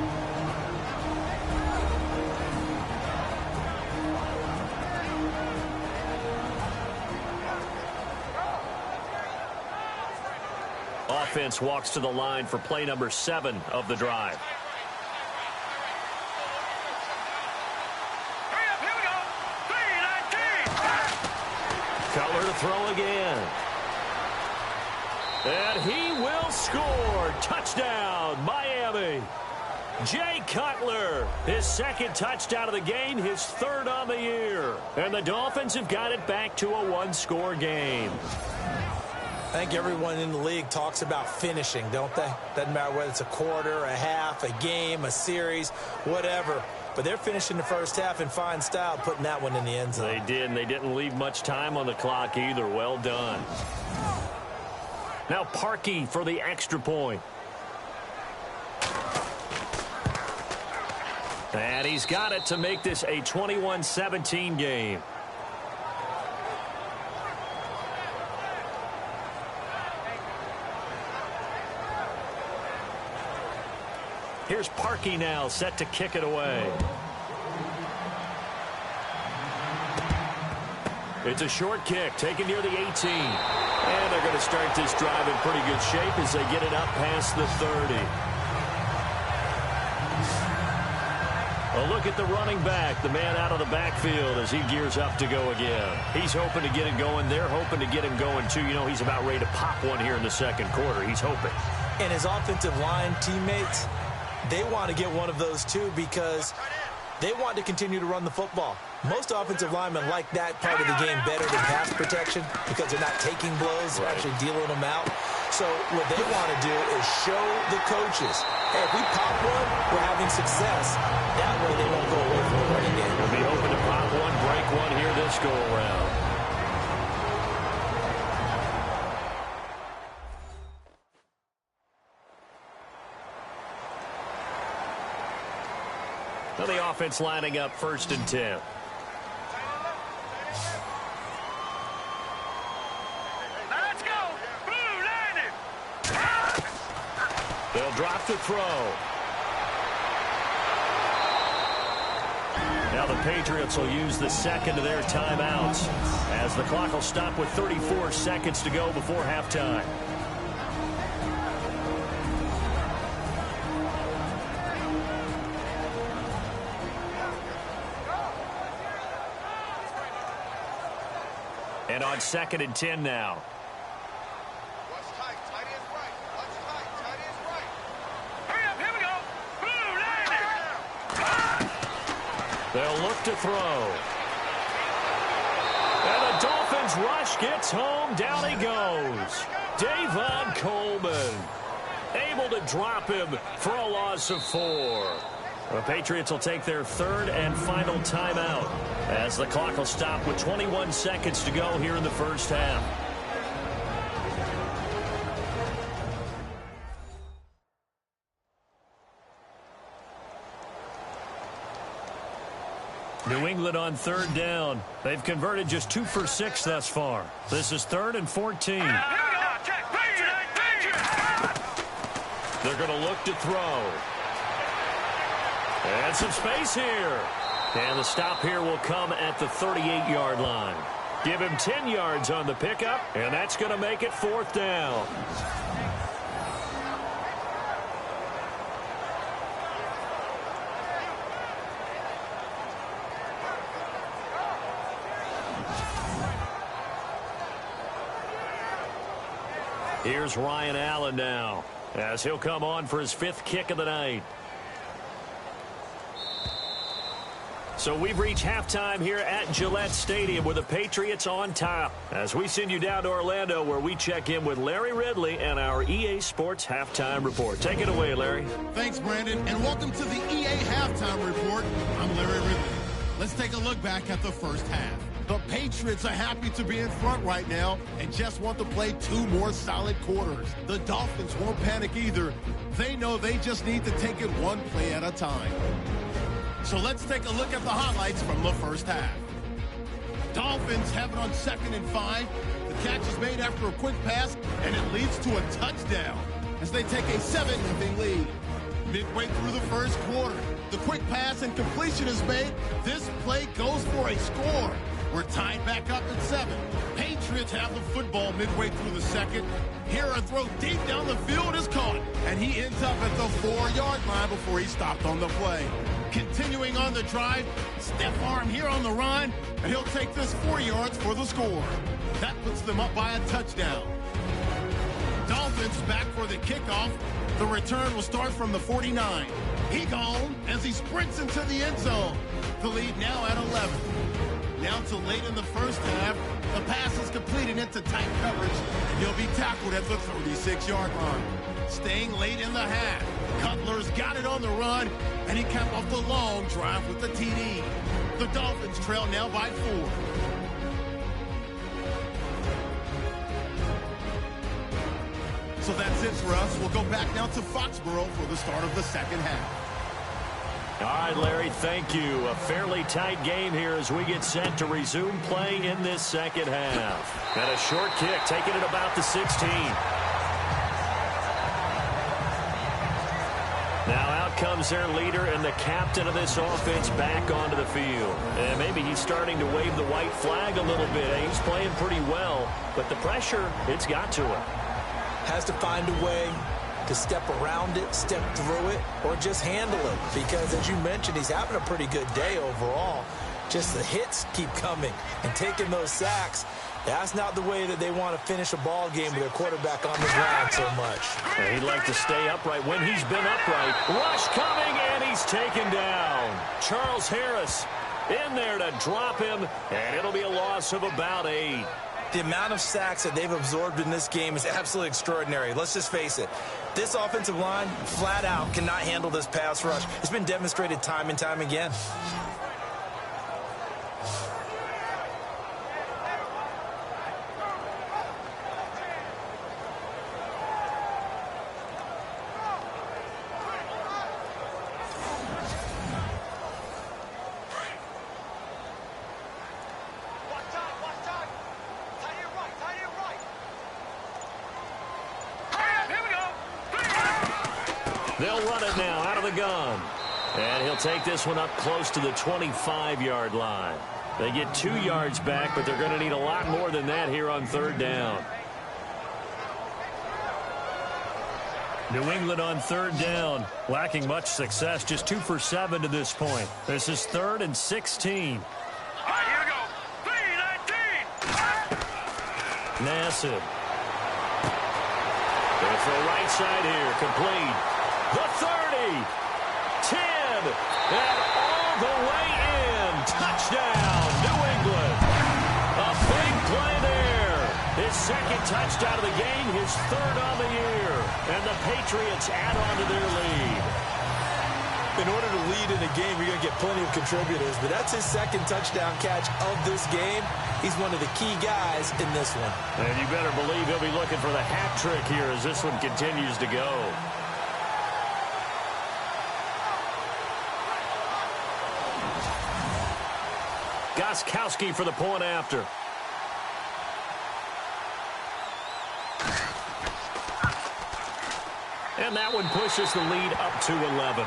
Offense walks to the line for play number 7 of the drive. Hurry up, here we go. 3-19. Cutler to throw again. And he will score. Touchdown, Miami. Jay Cutler, his second touchdown of the game, his third on the year. And the Dolphins have got it back to a one-score game. I think everyone in the league talks about finishing, don't they? Doesn't matter whether it's a quarter, a half, a game, a series, whatever. But they're finishing the first half in fine style, putting that one in the end zone. They did, and they didn't leave much time on the clock either. Well done. Now Parkey for the extra point. And he's got it to make this a 21-17 game. Here's Parkey now, set to kick it away. It's a short kick, taken near the 18. And they're going to start this drive in pretty good shape as they get it up past the 30. A look at the running back, the man out of the backfield as he gears up to go again. He's hoping to get it going. They're hoping to get him going, too. You know, he's about ready to pop one here in the second quarter. He's hoping. And his offensive line teammates, they want to get one of those, too, because they want to continue to run the football. Most offensive linemen like that part of the game better than pass protection because they're not taking blows, they're actually dealing them out. So what they want to do is show the coaches, hey, if we pop one, we're having success. That way they won't go away from the running game. We'll be hoping to pop one, break one here this go-around. Now the offense lining up 1st and 10. Let's go. Blue landed. They'll drop to throw. Now the Patriots will use the second of their timeouts as the clock will stop with 34 seconds to go before halftime. And on 2nd and 10 now. Watch tight. Tight end's right. Watch tight. Tight end's right. Hurry up, here we go. Blue landed. They'll look to throw. And the Dolphins rush gets home. Down he goes. Davon Coleman able to drop him for a loss of 4. The Patriots will take their third and final timeout as the clock will stop with 21 seconds to go here in the first half. New England on 3rd down. They've converted just 2 for 6 thus far. This is 3rd and 14. Here we go. Check. Patriots. They're going to look to throw. And some space here. And the stop here will come at the 38-yard line. Give him 10 yards on the pickup, and that's going to make it 4th down. Here's Ryan Allen now as he'll come on for his 5th kick of the night. So we've reached halftime here at Gillette Stadium with the Patriots on top. As we send you down to Orlando where we check in with Larry Ridley and our EA Sports Halftime Report. Take it away, Larry. Thanks, Brandon, and welcome to the EA Halftime Report. I'm Larry Ridley. Let's take a look back at the first half. The Patriots are happy to be in front right now and just want to play 2 more solid quarters. The Dolphins won't panic either. They know they just need to take it 1 play at a time. So let's take a look at the highlights from the first half. Dolphins have it on 2nd and 5. The catch is made after a quick pass, and it leads to a touchdown as they take a 7-0 lead. Midway through the first quarter, the quick pass and completion is made. This play goes for a score. We're tied back up at 7. Patriots have the football midway through the second. Here a throw deep down the field is caught, and he ends up at the 4-yard line before he stopped on the play. Continuing on the drive, stiff arm here on the run, and he'll take this 4 yards for the score. That puts them up by a touchdown. Dolphins back for the kickoff. The return will start from the 49. He gone as he sprints into the end zone. The lead now at 11. Now to late in the first half, the pass is completed into tight coverage, and he'll be tackled at the 36-yard line. Staying late in the half, Cutler's got it on the run, and he capped off the long drive with the TD. The Dolphins trail now by 4. So that's it for us. We'll go back now to Foxborough for the start of the second half. All right, Larry, thank you. A fairly tight game here as we get set to resume play in this second half. And a short kick, taking it about the 16. Now out comes their leader and the captain of this offense back onto the field. And maybe he's starting to wave the white flag a little bit. He's playing pretty well, but the pressure, it's got to him. Has to find a way to step around it, step through it, or just handle it. Because, as you mentioned, he's having a pretty good day overall. Just the hits keep coming and taking those sacks. That's not the way that they want to finish a ball game with their quarterback on the ground so much. And he'd like to stay upright when he's been upright. Rush coming, and he's taken down. Charles Harris in there to drop him, and it'll be a loss of about 8. The amount of sacks that they've absorbed in this game is absolutely extraordinary. Let's just face it. This offensive line, flat out, cannot handle this pass rush. It's been demonstrated time and time again. They'll run it now out of the gun. And he'll take this one up close to the 25-yard line. They get 2 yards back, but they're going to need a lot more than that here on 3rd down. New England on 3rd down, lacking much success, just 2 for 7 to this point. This is 3rd and 16. All right, here we go. 3-19. Nassib. They throw right side here, complete. The 30, 10, and all the way in. Touchdown, New England. A big play there. His 2nd touchdown of the game, his 3rd on the year. And the Patriots add on to their lead. In order to lead in a game, you're going to get plenty of contributors, but that's his 2nd touchdown catch of this game. He's one of the key guys in this one. And you better believe he'll be looking for the hat trick here as this one continues to go. Gostkowski for the point after. And that one pushes the lead up to 11.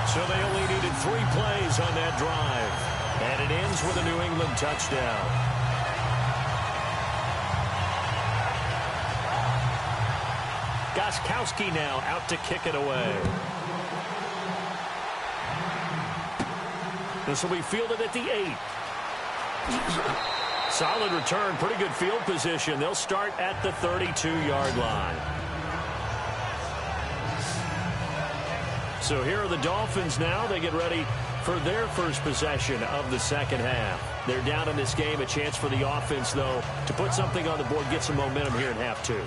So they only needed 3 plays on that drive. And it ends with a New England touchdown. Gostkowski now out to kick it away. This will be fielded at the 8. Solid return, pretty good field position. They'll start at the 32-yard line. So here are the Dolphins now. They get ready for their first possession of the second half. They're down in this game. A chance for the offense, though, to put something on the board, get some momentum here in half two.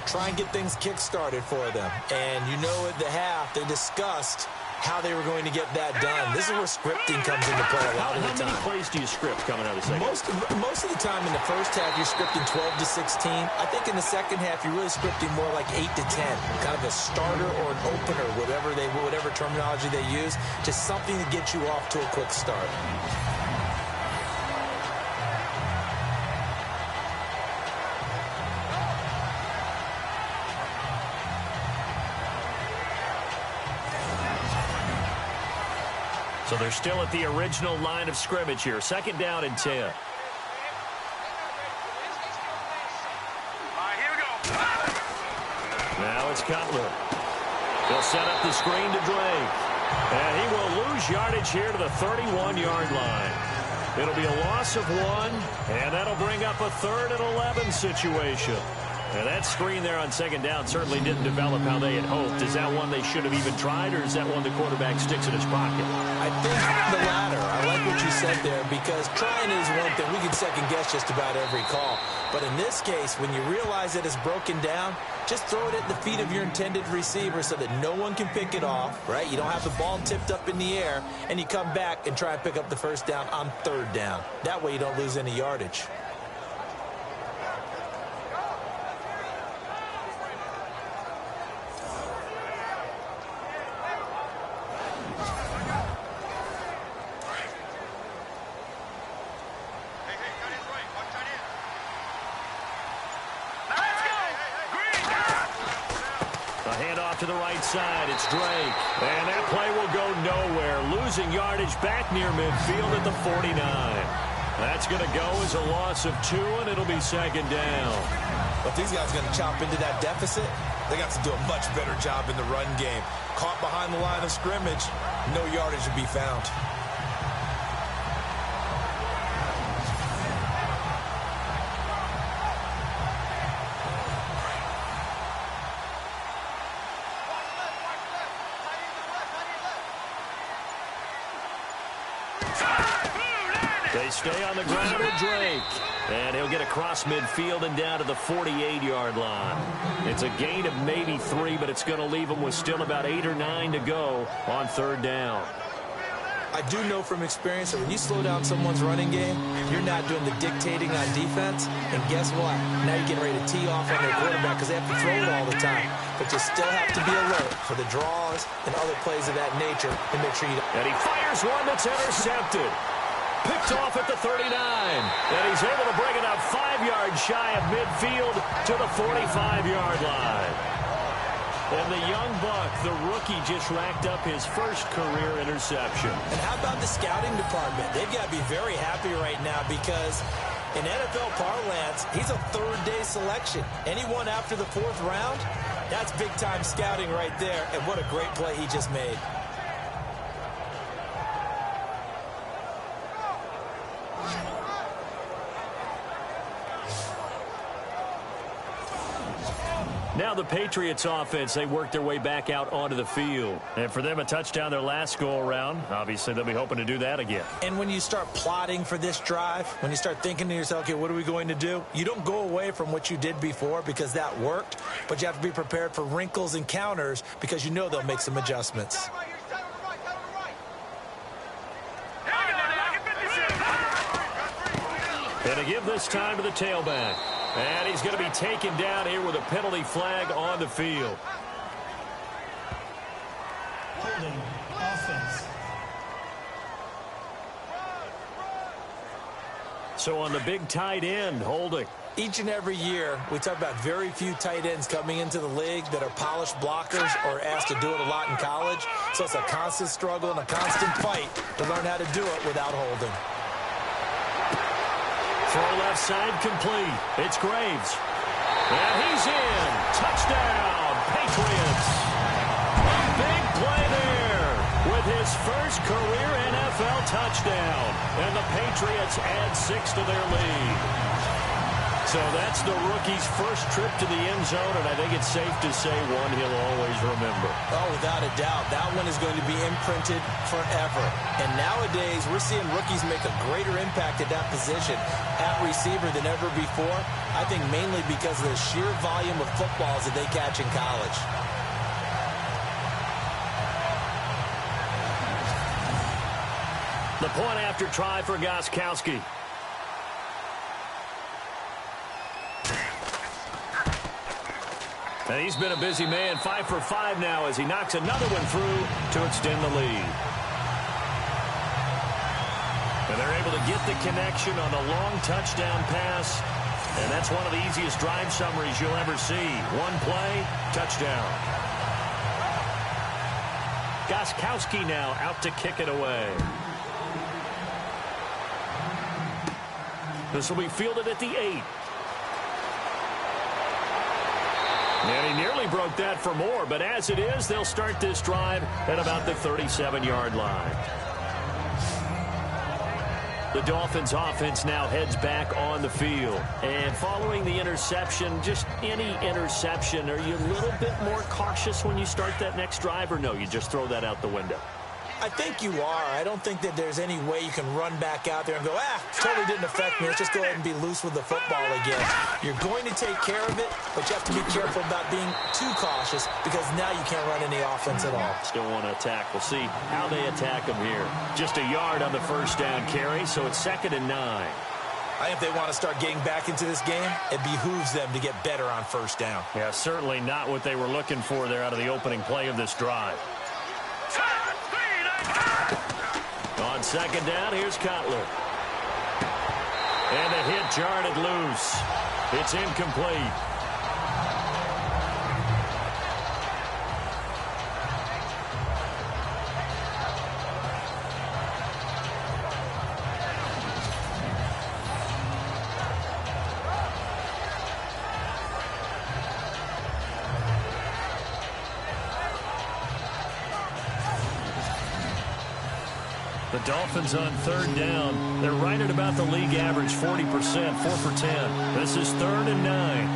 Try and get things kick-started for them. And you know at the half, they discussed how they were going to get that done. This is where scripting comes into play a lot of the time. How many plays do you script coming out of the second? Most of the time in the first half, you're scripting 12 to 16. I think in the second half, you're really scripting more like 8 to 10, kind of a starter or an opener, whatever terminology they use, just something to get you off to a quick start. So they're still at the original line of scrimmage here. Second down and 10. All right, here we go. Now it's Cutler. He'll set up the screen to Drake. And he will lose yardage here to the 31-yard line. It'll be a loss of 1, and that'll bring up a 3rd and 11 situation. And that screen there on second down certainly didn't develop how they had hoped. Is that one they should have even tried, or is that one the quarterback sticks in his pocket? I think the latter. I like what you said there, because trying is one thing. We can second-guess just about every call. But in this case, when you realize that it's broken down, just throw it at the feet of your intended receiver so that no one can pick it off, right? You don't have the ball tipped up in the air, and you come back and try and pick up the first down on third down. That way you don't lose any yardage. To the right side, it's Drake. And that play will go nowhere. Losing yardage back near midfield at the 49. That's going to go as a loss of 2, and it'll be second down. But these guys are going to chop into that deficit. They got to do a much better job in the run game. Caught behind the line of scrimmage, no yardage to be found. They stay on the ground with Drake. And he'll get across midfield and down to the 48-yard line. It's a gain of maybe 3, but it's going to leave them with still about 8 or 9 to go on third down. I do know from experience that when you slow down someone's running game, you're not doing the dictating on defense. And guess what? Now you're getting ready to tee off on their quarterback because they have to throw it all the time. But you still have to be alert for the draws and other plays of that nature to make sure you don't. And he fires one that's intercepted. Picked off at the 39. And he's able to bring it up 5 yards shy of midfield to the 45-yard line. And the young buck, the rookie, just racked up his first career interception. And how about the scouting department? They've got to be very happy right now because in NFL parlance, he's a third-day selection. Anyone after the 4th round, that's big-time scouting right there. And what a great play he just made. Now the Patriots offense, they work their way back out onto the field. And for them, a touchdown their last go-around. Obviously, they'll be hoping to do that again. And when you start plotting for this drive, when you start thinking to yourself, okay, what are we going to do? You don't go away from what you did before because that worked, but you have to be prepared for wrinkles and counters because you know they'll make some adjustments. And to give this time to the tailback. And he's going to be taken down here with a penalty flag on the field. Holding offense. So on the big tight end, holding. Each and every year, we talk about very few tight ends coming into the league that are polished blockers or asked to do it a lot in college. So it's a constant struggle and a constant fight to learn how to do it without holding. Throw left side complete. It's Graves. And he's in. Touchdown, Patriots. A big play there with his first career NFL touchdown. And the Patriots add 6 to their lead. So that's the rookie's first trip to the end zone, and I think it's safe to say one he'll always remember. Oh, without a doubt. That one is going to be imprinted forever. And nowadays, we're seeing rookies make a greater impact at that position at receiver than ever before. I think mainly because of the sheer volume of footballs that they catch in college. The point after try for Gostkowski. And he's been a busy man, 5 for 5 now as he knocks another one through to extend the lead. And they're able to get the connection on a long touchdown pass. And that's one of the easiest drive summaries you'll ever see. One play, touchdown. Gostkowski now out to kick it away. This will be fielded at the 8. And he nearly broke that for more, but as it is, they'll start this drive at about the 37-yard line. The Dolphins offense now heads back on the field. And following the interception, just any interception, are you a little bit more cautious when you start that next drive, or no, you just throw that out the window? I think you are. I don't think that there's any way you can run back out there and go, totally didn't affect me. Let's just go ahead and be loose with the football again. You're going to take care of it, but you have to be careful about being too cautious because now you can't run any offense at all. Still want to attack. We'll see how they attack them here. Just a yard on the first down carry, so it's 2nd and 9. I think if they want to start getting back into this game, it behooves them to get better on first down. Yeah, certainly not what they were looking for there out of the opening play of this drive. On 2nd down, here's Cutler. And the hit jarred it loose. It's incomplete. The Dolphins on 3rd down. They're right at about the league average, 40%, 4 for 10. This is 3rd and 9.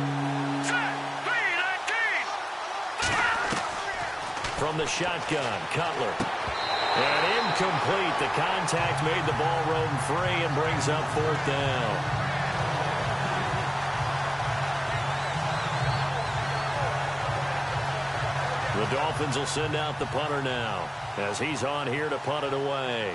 From the shotgun, Cutler. And incomplete. The contact made the ball roam free and brings up 4th down. The Dolphins will send out the punter now as he's on here to punt it away.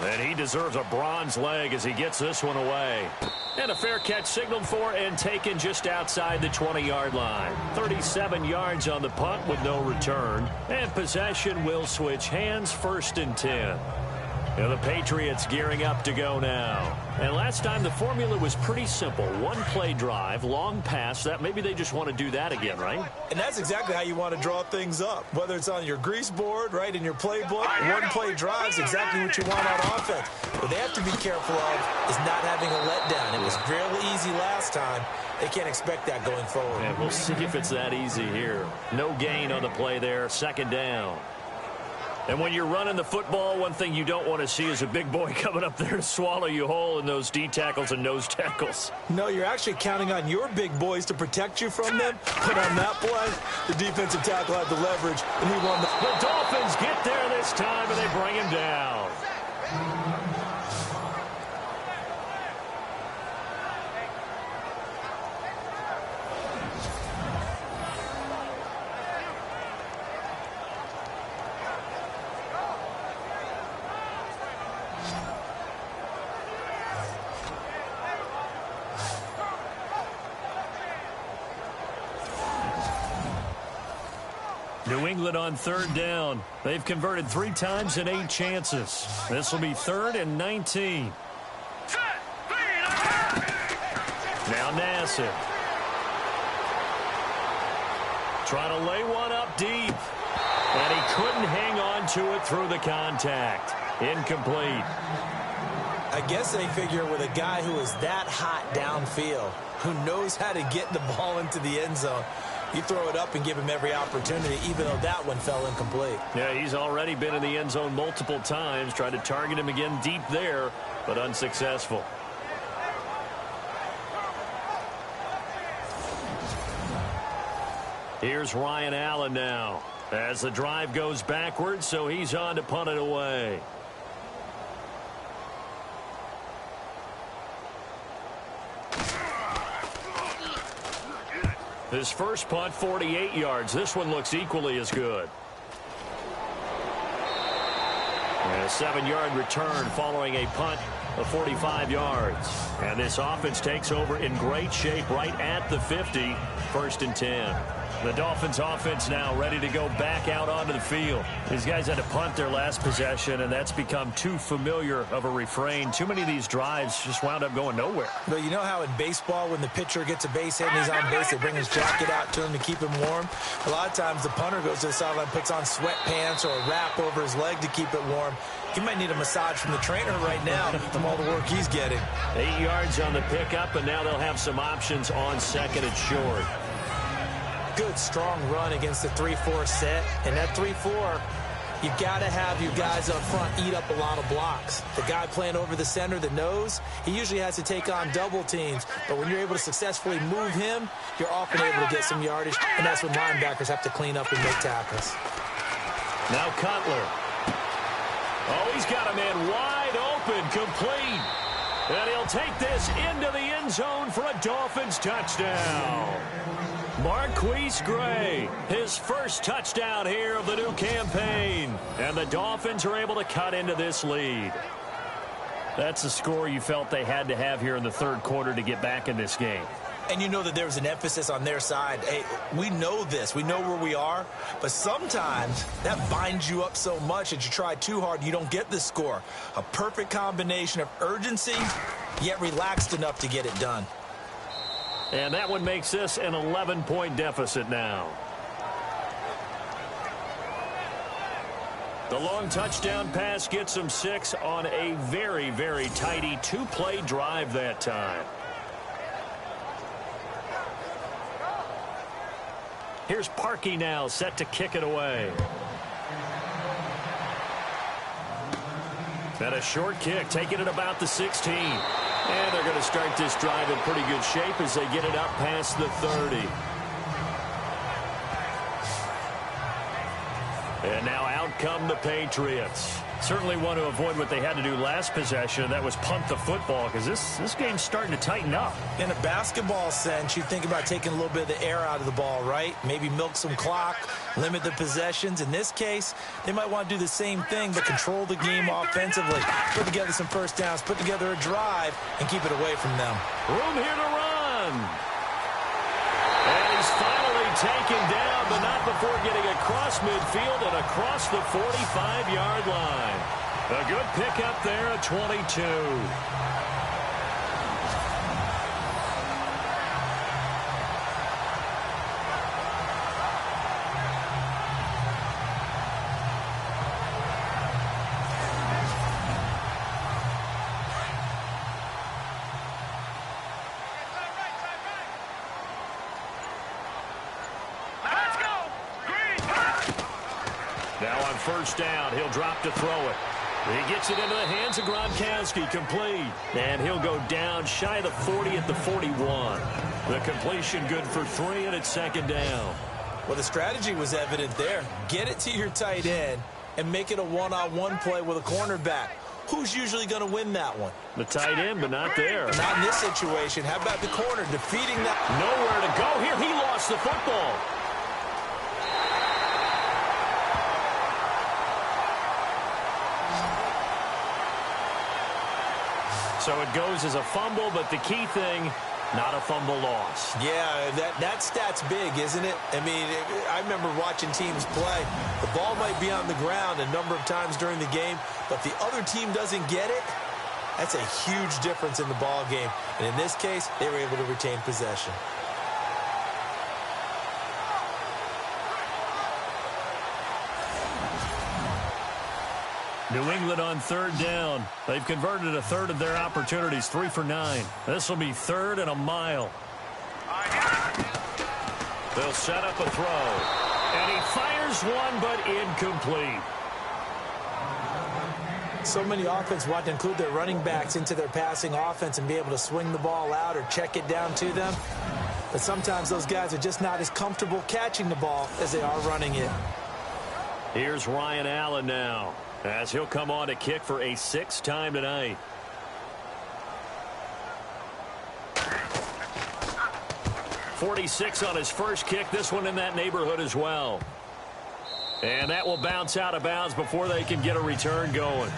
And he deserves a bronze leg as he gets this one away. And a fair catch signaled for and taken just outside the 20-yard line. 37 yards on the punt with no return. And possession will switch hands, 1st and 10. And the Patriots gearing up to go now. And last time the formula was pretty simple. One-play drive, long pass. That maybe they just want to do that again, right? And that's exactly how you want to draw things up. Whether it's on your grease board, right, in your playbook, one-play drive's exactly what you want on offense. What they have to be careful of is not having a letdown. It was real easy last time. They can't expect that going forward. And we'll see if it's that easy here. No gain on the play there, 2nd down. And when you're running the football, one thing you don't want to see is a big boy coming up there to swallow you whole in those D tackles and nose tackles. No, you're actually counting on your big boys to protect you from them. But on that play, the defensive tackle had the leverage, and he won. The Dolphins get there this time, and they bring him down. New England on 3rd down. They've converted 3 times in 8 chances. This will be 3rd and 19. Now Nassib. Trying to lay one up deep. And he couldn't hang on to it through the contact. Incomplete. I guess they figure with a guy who is that hot downfield, who knows how to get the ball into the end zone, You throw it up and give him every opportunity, even though that one fell incomplete. Yeah, he's already been in the end zone multiple times. Tried to target him again deep there, but unsuccessful. Here's Ryan Allen now as the drive goes backwards, so he's on to punt it away. His first punt, 48 yards. This one looks equally as good. And a 7-yard return following a punt of 45 yards. And this offense takes over in great shape right at the 50, 1st and 10. The Dolphins offense now ready to go back out onto the field. These guys had to punt their last possession, and that's become too familiar of a refrain. Too many of these drives just wound up going nowhere. But you know how in baseball, when the pitcher gets a base hit and he's on base, they bring his jacket out to him to keep him warm? A lot of times the punter goes to the sideline, puts on sweatpants or a wrap over his leg to keep it warm. He might need a massage from the trainer right now from all the work he's getting. 8 yards on the pickup, and now they'll have some options on 2nd and short. Good, strong run against the 3-4 set. And that 3-4, you got to have your guys up front eat up a lot of blocks. The guy playing over the center, the nose, he usually has to take on double teams. But when you're able to successfully move him, you're often able to get some yardage. And that's when linebackers have to clean up and make tackles. Now Cutler. Oh, he's got a man wide open, complete. And he'll take this into the end zone for a Dolphins touchdown. Marquise Gray, his first touchdown here of the new campaign. And the Dolphins are able to cut into this lead. That's the score you felt they had to have here in the 3rd quarter to get back in this game. And you know that there was an emphasis on their side. Hey, we know this. We know where we are. But sometimes that binds you up so much that you try too hard, you don't get the score. A perfect combination of urgency, yet relaxed enough to get it done. And that one makes this an 11-point deficit now. The long touchdown pass gets them 6 on a very, very tidy 2-play drive that time. Here's Parkey now, set to kick it away. And a short kick, taking it about the 16. And they're going to start this drive in pretty good shape as they get it up past the 30. And now out come the Patriots. Certainly want to avoid what they had to do last possession. That was punt the football, because this game's starting to tighten up. In a basketball sense, you think about taking a little bit of the air out of the ball, right? Maybe milk some clock, limit the possessions. In this case, they might want to do the same thing, but control the game offensively. Put together some first downs, put together a drive, and keep it away from them. Room here to run. And he's finally taken down, but not before getting across midfield and across the 45-yard line. A good pickup there at 22. Now on first down, he'll drop to throw it. He gets it into the hands of Gronkowski, complete. And he'll go down shy of the 40 at the 41. The completion good for 3, and it's 2nd down. Well, the strategy was evident there. Get it to your tight end and make it a one-on-one play with a cornerback. Who's usually going to win that one? The tight end, but not there. Not in this situation. How about the corner defeating that? Nowhere to go here. He lost the football. So it goes as a fumble, but the key thing, not a fumble loss. Yeah, that stat's big, isn't it? I mean, I remember watching teams play. The ball might be on the ground a number of times during the game, but the other team doesn't get it. That's a huge difference in the ball game. And in this case, they were able to retain possession. New England on 3rd down. They've converted a 1/3 of their opportunities, 3 for 9. This will be 3rd and a mile. They'll set up a throw. And he fires one, but incomplete. So many offenses want to include their running backs into their passing offense and be able to swing the ball out or check it down to them. But sometimes those guys are just not as comfortable catching the ball as they are running it. Here's Ryan Allen now, as he'll come on to kick for a 6th time tonight. .46 on his first kick. This one in that neighborhood as well. And that will bounce out of bounds before they can get a return going.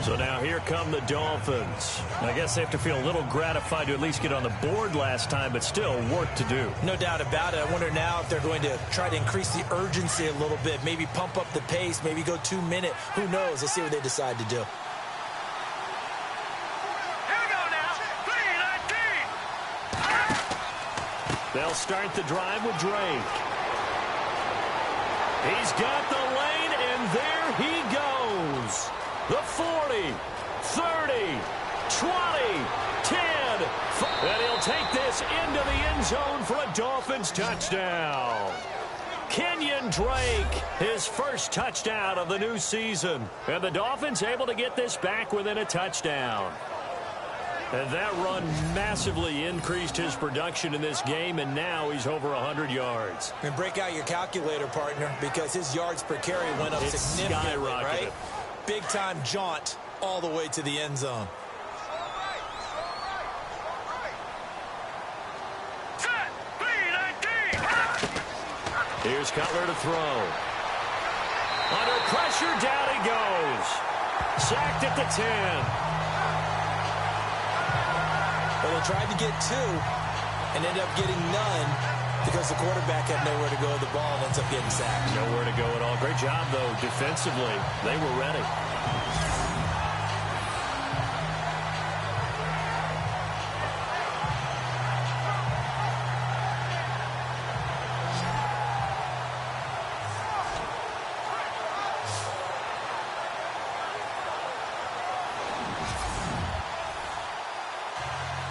So now here come the Dolphins. I guess they have to feel a little gratified to at least get on the board last time, but still work to do. No doubt about it. I wonder now if they're going to try to increase the urgency a little bit, maybe pump up the pace, maybe go 2 minute. Who knows? Let's see what they decide to do. Here we go now. 3-19. They'll start the drive with Drake. He's got the lane, and there he goes. The 40, 30, 20, 10. And he'll take this into the end zone for a Dolphins touchdown. Kenyon Drake, his first touchdown of the new season. And the Dolphins able to get this back within a touchdown. And that run massively increased his production in this game, and now he's over 100 yards. And break out your calculator, partner, because his yards per carry went up significantly, right? Big-time jaunt all the way to the end zone. Set. 3-19. Here's Cutler to throw. Under pressure, down he goes. Sacked at the 10. Well, they tried to get 2 and ended up getting none because the quarterback had nowhere to go with the ball and ends up getting sacked. Nowhere to go at all. Great job, though, defensively. They were ready.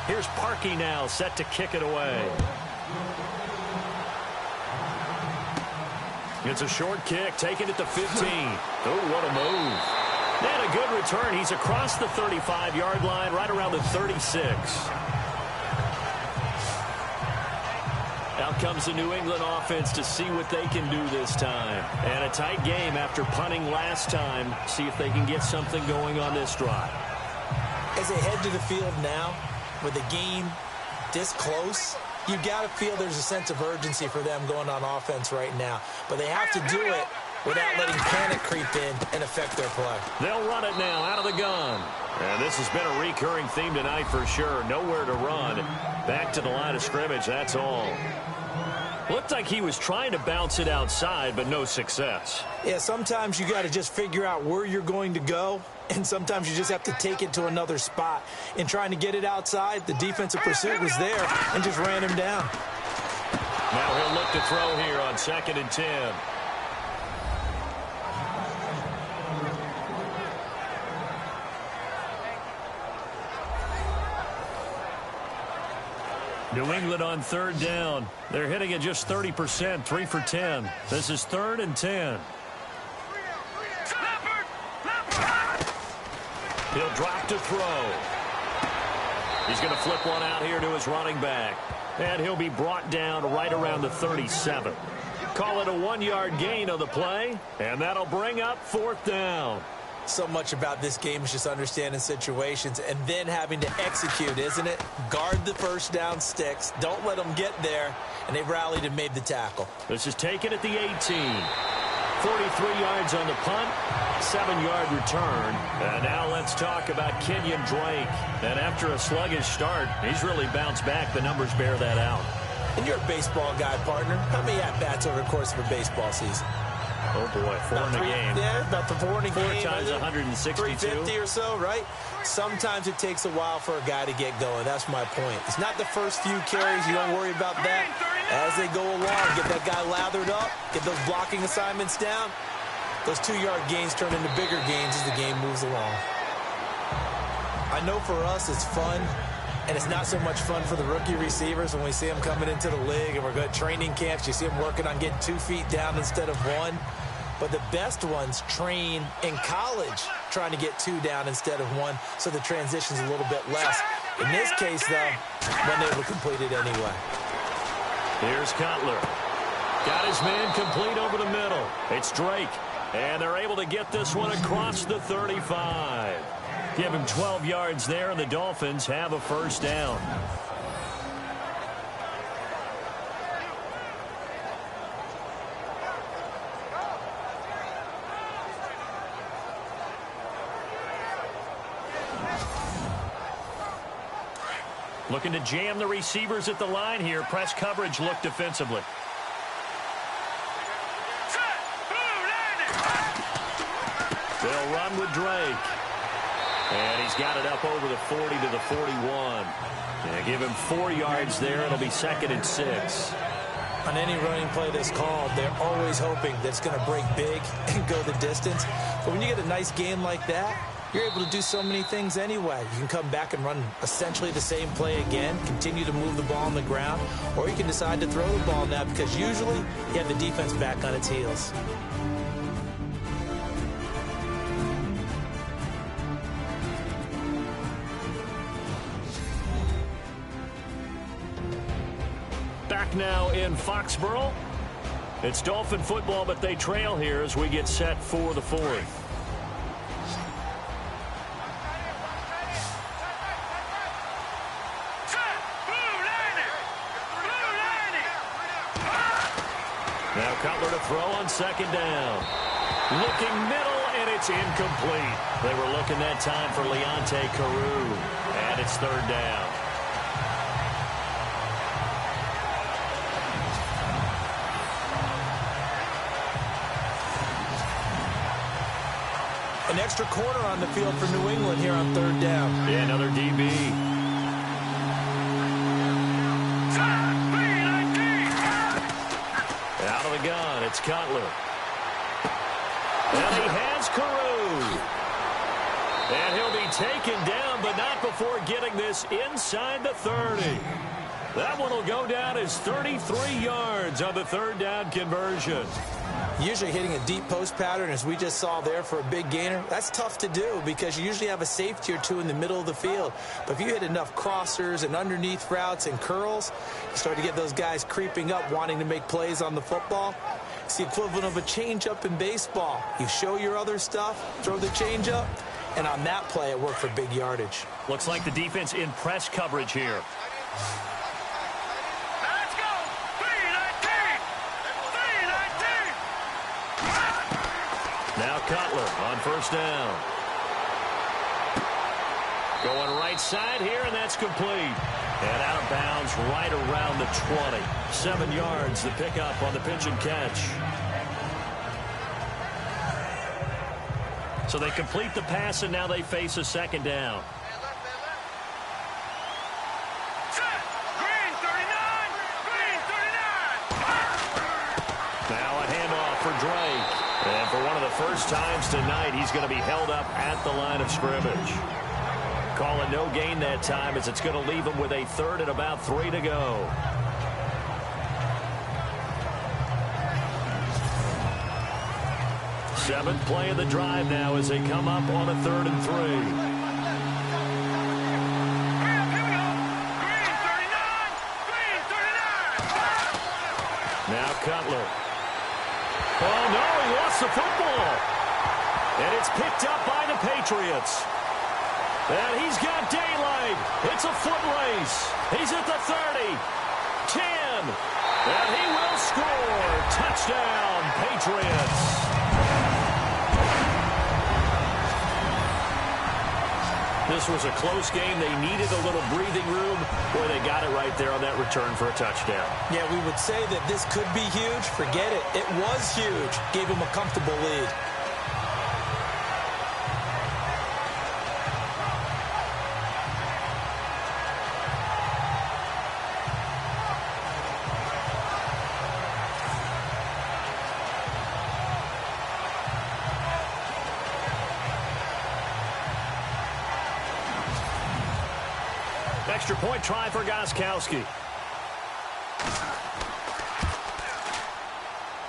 Here's Parkey now, set to kick it away. It's a short kick, taking it to 15. Oh, what a move. And a good return. He's across the 35-yard line, right around the 36. Out comes the New England offense to see what they can do this time. And a tight game after punting last time. See if they can get something going on this drive. As they head to the field now, with the game this close, you got to feel there's a sense of urgency for them going on offense right now. But they have to do it without letting panic creep in and affect their play. They'll run it now out of the gun. And this has been a recurring theme tonight for sure. Nowhere to run. Back to the line of scrimmage, that's all. Looked like he was trying to bounce it outside, but no success. Yeah, sometimes you got to just figure out where you're going to go, and sometimes you just have to take it to another spot. In trying to get it outside, the defensive pursuit was there and just ran him down. Now he'll look to throw here on 2nd and 10. New England on 3rd down. They're hitting it just 30%, 3 for 10. This is 3rd and 10. He'll drop to throw. He's going to flip one out here to his running back. And he'll be brought down right around the 37. Call it a 1-yard gain of the play. And that'll bring up 4th down. So much about this game is just understanding situations and then having to execute, isn't it? Guard the first down sticks. Don't let them get there. And they rallied and made the tackle. This is taken at the 18. 43 yards on the punt, 7-yard return. And now let's talk about Kenyon Drake. And after a sluggish start, he's really bounced back. The numbers bear that out. And you're a baseball guy, partner. How many at-bats over the course of a baseball season? Oh, boy, 4 in a game. Yeah, about the 4 in a game. 4 times 162. 350 or so, right? Sometimes it takes a while for a guy to get going. That's my point. It's not the first few carries. You don't worry about that. As they go along, get that guy lathered up, get those blocking assignments down. Those 2-yard gains turn into bigger gains as the game moves along. I know for us it's fun, and it's not so much fun for the rookie receivers when we see them coming into the league and we're going to training camps. You see them working on getting 2 feet down instead of 1. But the best ones train in college trying to get 2 down instead of 1, so the transition's a little bit less. In this case, though, wasn't able to complete it anyway. Here's Cutler. Got his man complete over the middle. It's Drake. And they're able to get this one across the 35. Give him 12 yards there, and the Dolphins have a first down. Looking to jam the receivers at the line here. Press coverage look defensively. They'll run with Drake. And he's got it up over the 40 to the 41. Yeah, give him 4 yards there. It'll be 2nd and 6. On any running play that's called, they're always hoping that it's going to break big and go the distance. But when you get a nice game like that, you're able to do so many things anyway. You can come back and run essentially the same play again, continue to move the ball on the ground, or you can decide to throw the ball now because usually you have the defense back on its heels. Back now in Foxborough. It's Dolphin football, but they trail here as we get set for the 4th. Now Cutler to throw on 2nd down. Looking middle, and it's incomplete. They were looking that time for Leonte Carew. And it's 3rd down. An extra corner on the field for New England here on 3rd down. Yeah, another DB. Out of the gun, it's Cutler. And he has Carew. And he'll be taken down, but not before getting this inside the 30. That one will go down as 33 yards on the 3rd down conversion. Usually hitting a deep post pattern, as we just saw there for a big gainer, that's tough to do because you usually have a safety or 2 in the middle of the field. But if you hit enough crossers and underneath routes and curls, you start to get those guys creeping up wanting to make plays on the football. It's the equivalent of a changeup in baseball. You show your other stuff, throw the changeup, and on that play it worked for big yardage. Looks like the defense in press coverage here. Now Cutler on 1st down. Going right side here, and that's complete. And out of bounds right around the 20. 7 yards, the pickup on the pitch and catch. So they complete the pass, and now they face a 2nd down. Now a handoff for Drake. And for one of the first times tonight, he's going to be held up at the line of scrimmage. Call it no gain that time, as it's going to leave him with a 3rd and about 3 to go. Seventh play of the drive now as they come up on a 3rd and 3. Now Cutler. Oh, no, he lost the football. And it's picked up by the Patriots. And he's got daylight. It's a foot race. He's at the 30, 10, and he will score. Touchdown, Patriots. This was a close game. They needed a little breathing room. Boy, they got it right there on that return for a touchdown. Yeah, we would say that this could be huge. Forget it. It was huge. Gave him a comfortable lead. Extra point try for Gostkowski.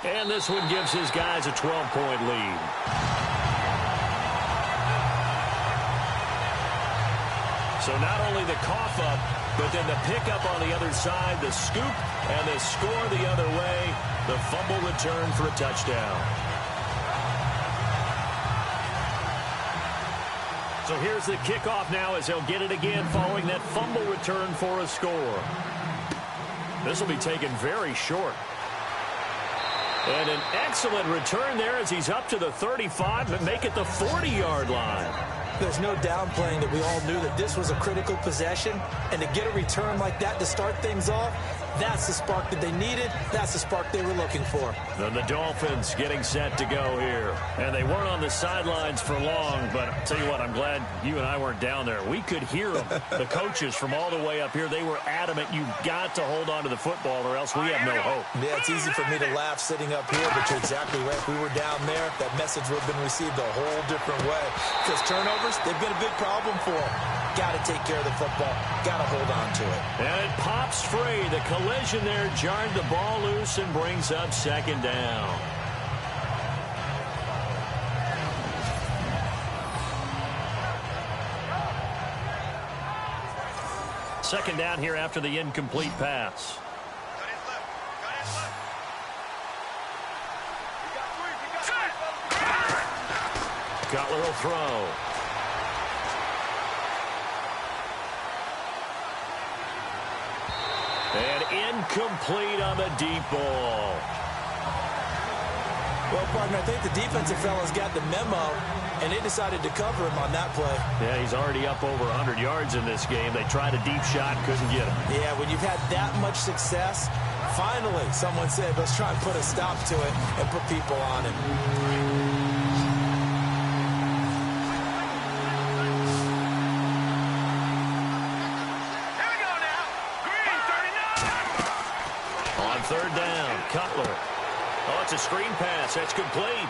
And this one gives his guys a 12-point lead. So not only the cough up, but then the pickup on the other side, the scoop, and the score the other way, the fumble return for a touchdown. So here's the kickoff now as he'll get it again following that fumble return for a score. This will be taken very short. And an excellent return there as he's up to the 35 and make it the 40-yard line. There's no downplaying that we all knew that this was a critical possession, and to get a return like that to start things off, that's the spark that they needed. That's the spark they were looking for. Then the Dolphins getting set to go here. And they weren't on the sidelines for long, but I'll tell you what, I'm glad you and I weren't down there. We could hear them. The coaches from all the way up here, they were adamant, you've got to hold on to the football or else we have no hope. Yeah, it's easy for me to laugh sitting up here, but you're exactly right. If we were down there, that message would have been received a whole different way. Because turnovers, they've been a big problem for them. Got to take care of the football. Got to hold on to it. And it pops free. The collision there jarred the ball loose and brings up second down. Second down here after the incomplete pass. Cutler will throw. And incomplete on the deep ball. Well, partner, I think the defensive fellas got the memo, and they decided to cover him on that play. Yeah, he's already up over 100 yards in this game. They tried a deep shot, couldn't get him. Yeah, when you've had that much success, finally someone said, let's try and put a stop to it and put people on him. Third down, Cutler. Oh, it's a screen pass. That's complete.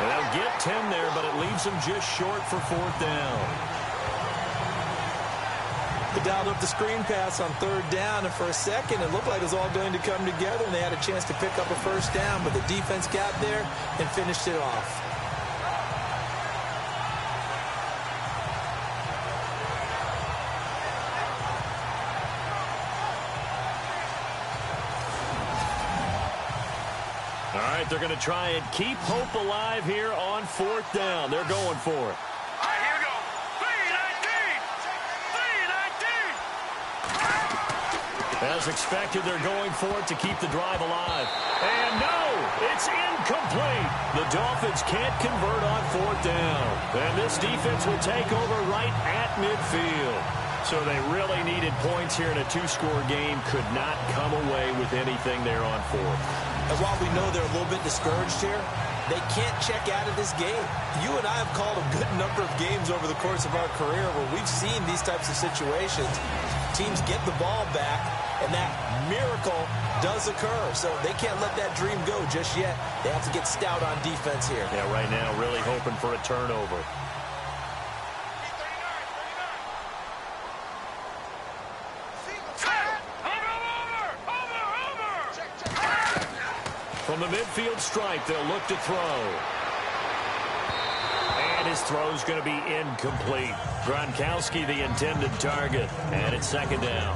And they'll get 10 there, but it leaves them just short for fourth down. They dialed up the screen pass on third down, and for a second, it looked like it was all going to come together, and they had a chance to pick up a first down, but the defense got there and finished it off. All right, they're going to try and keep hope alive here on fourth down. They're going for it. All right, here we go. 3-19. As expected, they're going for it to keep the drive alive. And no, it's incomplete. The Dolphins can't convert on fourth down. And this defense will take over right at midfield. So they really needed points here in a two-score game. Could not come away with anything there on fourth. And while we know they're a little bit discouraged here, they can't check out of this game. You and I have called a good number of games over the course of our career where we've seen these types of situations. Teams get the ball back, and that miracle does occur. So they can't let that dream go just yet. They have to get stout on defense here. Yeah, right now really hoping for a turnover. From the midfield stripe, they'll look to throw. And his throw's going to be incomplete. Gronkowski, the intended target. And it's second down.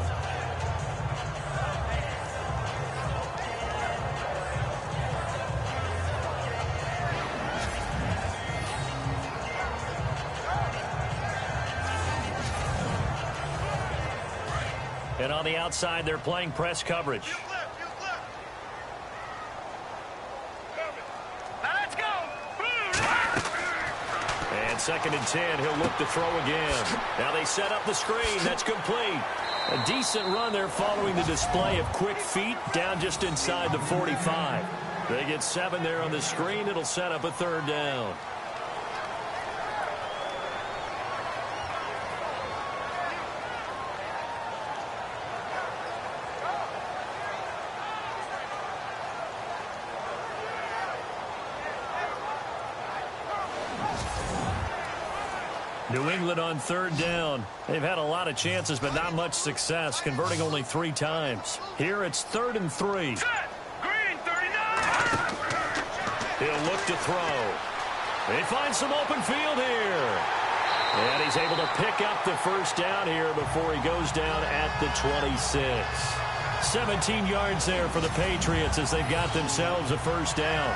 And on the outside, they're playing press coverage. Second and 10, he'll look to throw again. Now they set up the screen. That's complete. A decent run there following the display of quick feet down just inside the 45. They get 7 there on the screen. It'll set up a third down. New England on third down. They've had a lot of chances, but not much success, converting only 3 times. Here it's 3rd and 3. Set. Green, 39. He'll look to throw. They find some open field here. And he's able to pick up the first down here before he goes down at the 26. 17 yards there for the Patriots as they've got themselves a first down.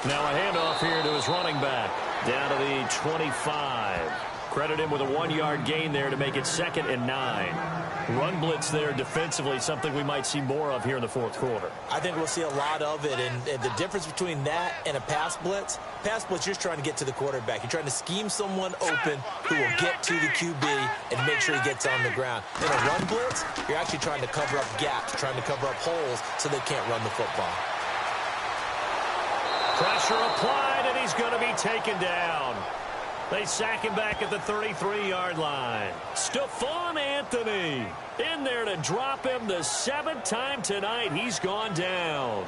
Now a handoff here to his running back. Down to the 25. Credit him with a 1-yard gain there to make it 2nd and 9. Run blitz there defensively, something we might see more of here in the fourth quarter. I think we'll see a lot of it, and the difference between that and a pass blitz, you're just trying to get to the quarterback. You're trying to scheme someone open who will get to the QB and make sure he gets on the ground. In a run blitz, you're actually trying to cover up gaps, trying to cover up holes so they can't run the football. Pressure applied, and he's going to be taken down. They sack him back at the 33-yard line. Stephon Anthony in there to drop him the 7th time tonight. He's gone down.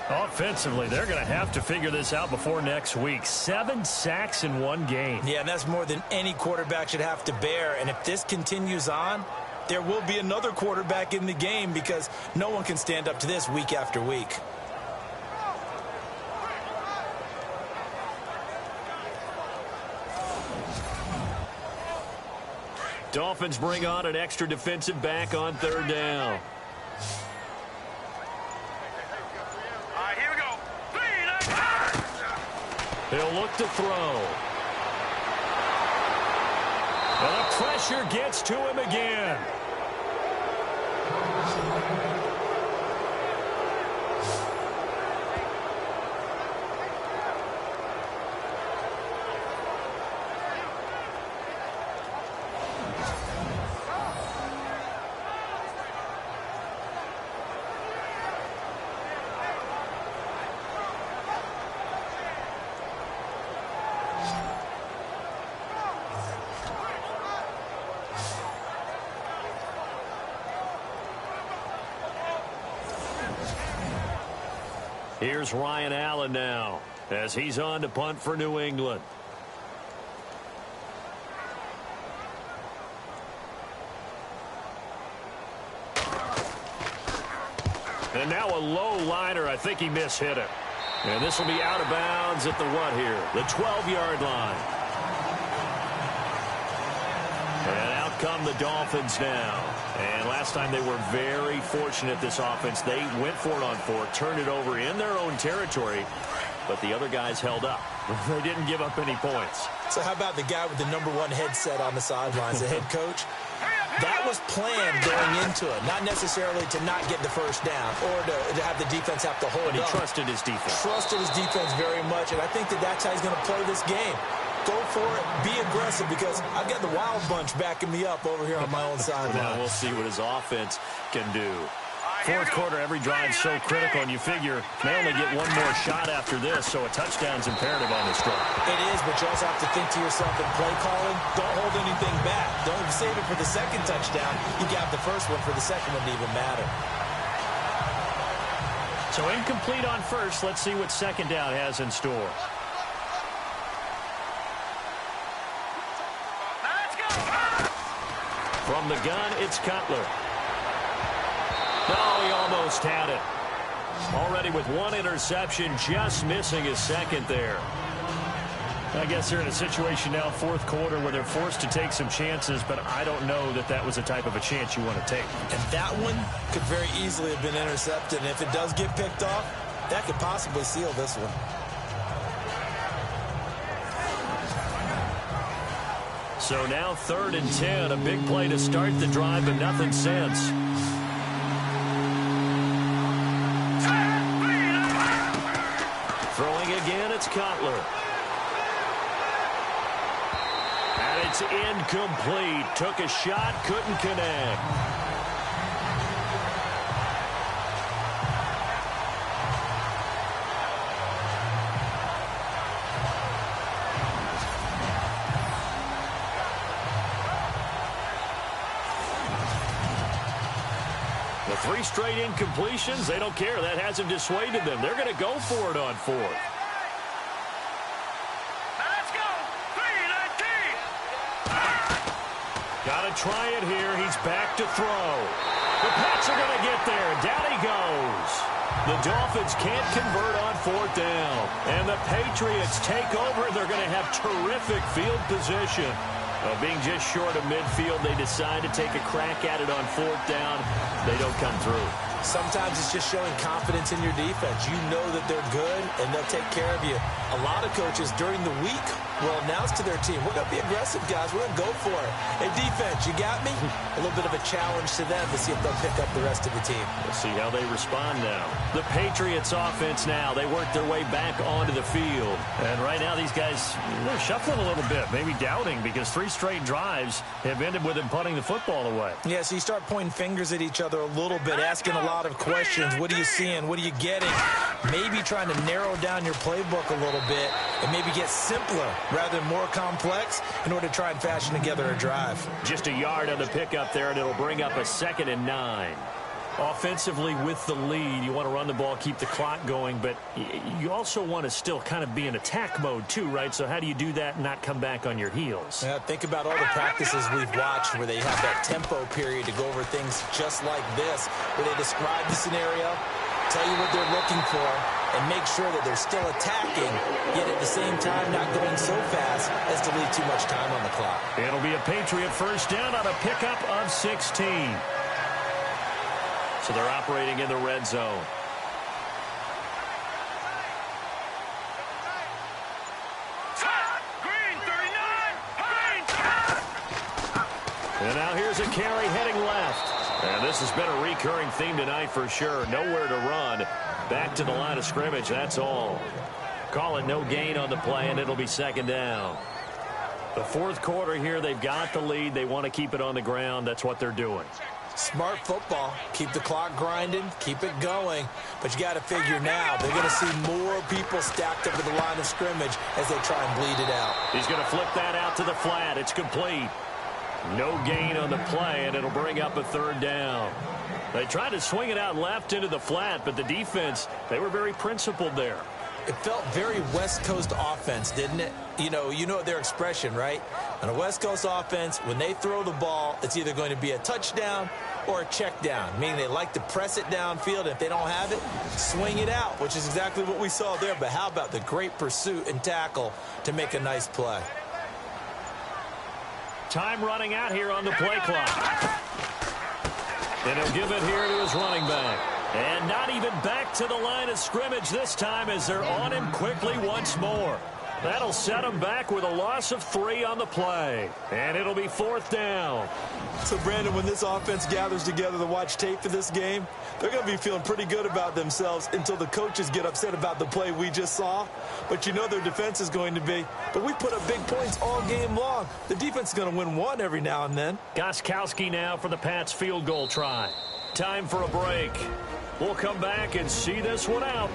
Offensively, they're going to have to figure this out before next week. 7 sacks in 1 game. Yeah, and that's more than any quarterback should have to bear. And if this continues on, there will be another quarterback in the game because no one can stand up to this week after week. Dolphins bring on an extra defensive back on 3rd down. All right, here we go. 3, He'll look to throw. And the pressure gets to him again. Here's Ryan Allen now as he's on to punt for New England. And now a low liner. I think he mishit it. And this will be out of bounds at the what here? The 12-yard line. And out come the Dolphins now. And last time they were very fortunate, this offense. They went for it on 4, turned it over in their own territory, but the other guys held up. They didn't give up any points. So how about the guy with the #1 headset on the sidelines, the head coach? That was planned going into it, not necessarily to not get the first down or to have the defense have to hold But he up. trusted his defense. Trusted his defense very much, and I think that's how he's going to play this game. Go for it, be aggressive, because I've got the wild bunch backing me up over here on my own sideline. Now we'll see what his offense can do. Fourth quarter, every drive's so critical, and you figure they only get one more shot after this, so a touchdown's imperative on this drive. It is, but you also have to think to yourself in play calling, don't hold anything back. Don't save it for the second touchdown. You got the first one for the second one to even matter. So incomplete on first. Let's see what second down has in store. From the gun, it's Cutler. No, he almost had it. Already with 1 interception, just missing his second there. I guess they're in a situation now, fourth quarter, where they're forced to take some chances, but I don't know that that was the type of a chance you want to take. And that one could very easily have been intercepted. And if it does get picked off, that could possibly seal this one. So now 3rd and 10, a big play to start the drive, but nothing since. Throwing again, it's Cutler. And it's incomplete. Took a shot, couldn't connect. 3 straight incompletions. They don't care. That hasn't dissuaded them. They're going to go for it on 4th. Let's go. 3-19. Got to try it here. He's back to throw. The Pats are going to get there. Down he goes. The Dolphins can't convert on 4th down. And the Patriots take over. They're going to have terrific field position. Being just short of midfield, they decide to take a crack at it on 4th down. They don't come through. Sometimes it's just showing confidence in your defense. You know that they're good, and they'll take care of you. A lot of coaches during the week will announce to their team, we're going to be aggressive, guys. We're going to go for it. Hey, defense, you got me? A little bit of a challenge to them to see if they'll pick up the rest of the team. We'll see how they respond now. The Patriots offense now. They work their way back onto the field. And right now, these guys, they're shuffling a little bit, maybe doubting, because 3 straight drives have ended with them punting the football away. Yeah, so you start pointing fingers at each other a little bit, asking a lot of questions. What are you seeing? What are you getting? Maybe trying to narrow down your playbook a little bit and maybe get simpler rather than more complex in order to try and fashion together a drive. Just a yard on the pickup there, and it'll bring up a 2nd and 9. Offensively with the lead, you want to run the ball, keep the clock going, but you also want to still kind of be in attack mode too, right? So how do you do that and not come back on your heels? Yeah, think about all the practices we've watched where they have that tempo period to go over things just like this, where they describe the scenario, tell you what they're looking for, and make sure that they're still attacking, yet at the same time not going so fast as to leave too much time on the clock. It'll be a Patriot 1st down on a pickup of 16. So they're operating in the red zone. Green 39. Green. And now here's a carry heading left. And this has been a recurring theme tonight for sure. Nowhere to run. Back to the line of scrimmage, that's all. Call it no gain on the play, and it'll be 2nd down. The 4th quarter here, they've got the lead. They want to keep it on the ground. That's what they're doing. Smart football. Keep the clock grinding. Keep it going. But you got to figure now they're going to see more people stacked up at the line of scrimmage as they try and bleed it out. He's going to flip that out to the flat. It's complete. No gain on the play, and it'll bring up a 3rd down. They tried to swing it out left into the flat, but the defense, they were very principled there. It felt very West Coast offense, didn't it? You know their expression, right? On a West Coast offense, when they throw the ball, it's either going to be a touchdown or a check down, meaning they like to press it downfield, and if they don't have it, swing it out, which is exactly what we saw there. But how about the great pursuit and tackle to make a nice play? Time running out here on the play clock. And he'll give it here to his running back. And not even back to the line of scrimmage this time as they're on him quickly once more. That'll set him back with a loss of 3 on the play. And it'll be 4th down. So, Brandon, when this offense gathers together to watch tape for this game, they're going to be feeling pretty good about themselves until the coaches get upset about the play we just saw. But you know their defense is going to be. But we put up big points all game long. The defense is going to win one every now and then. Gostkowski now for the Pats field goal try. Time for a break. We'll come back and see this one out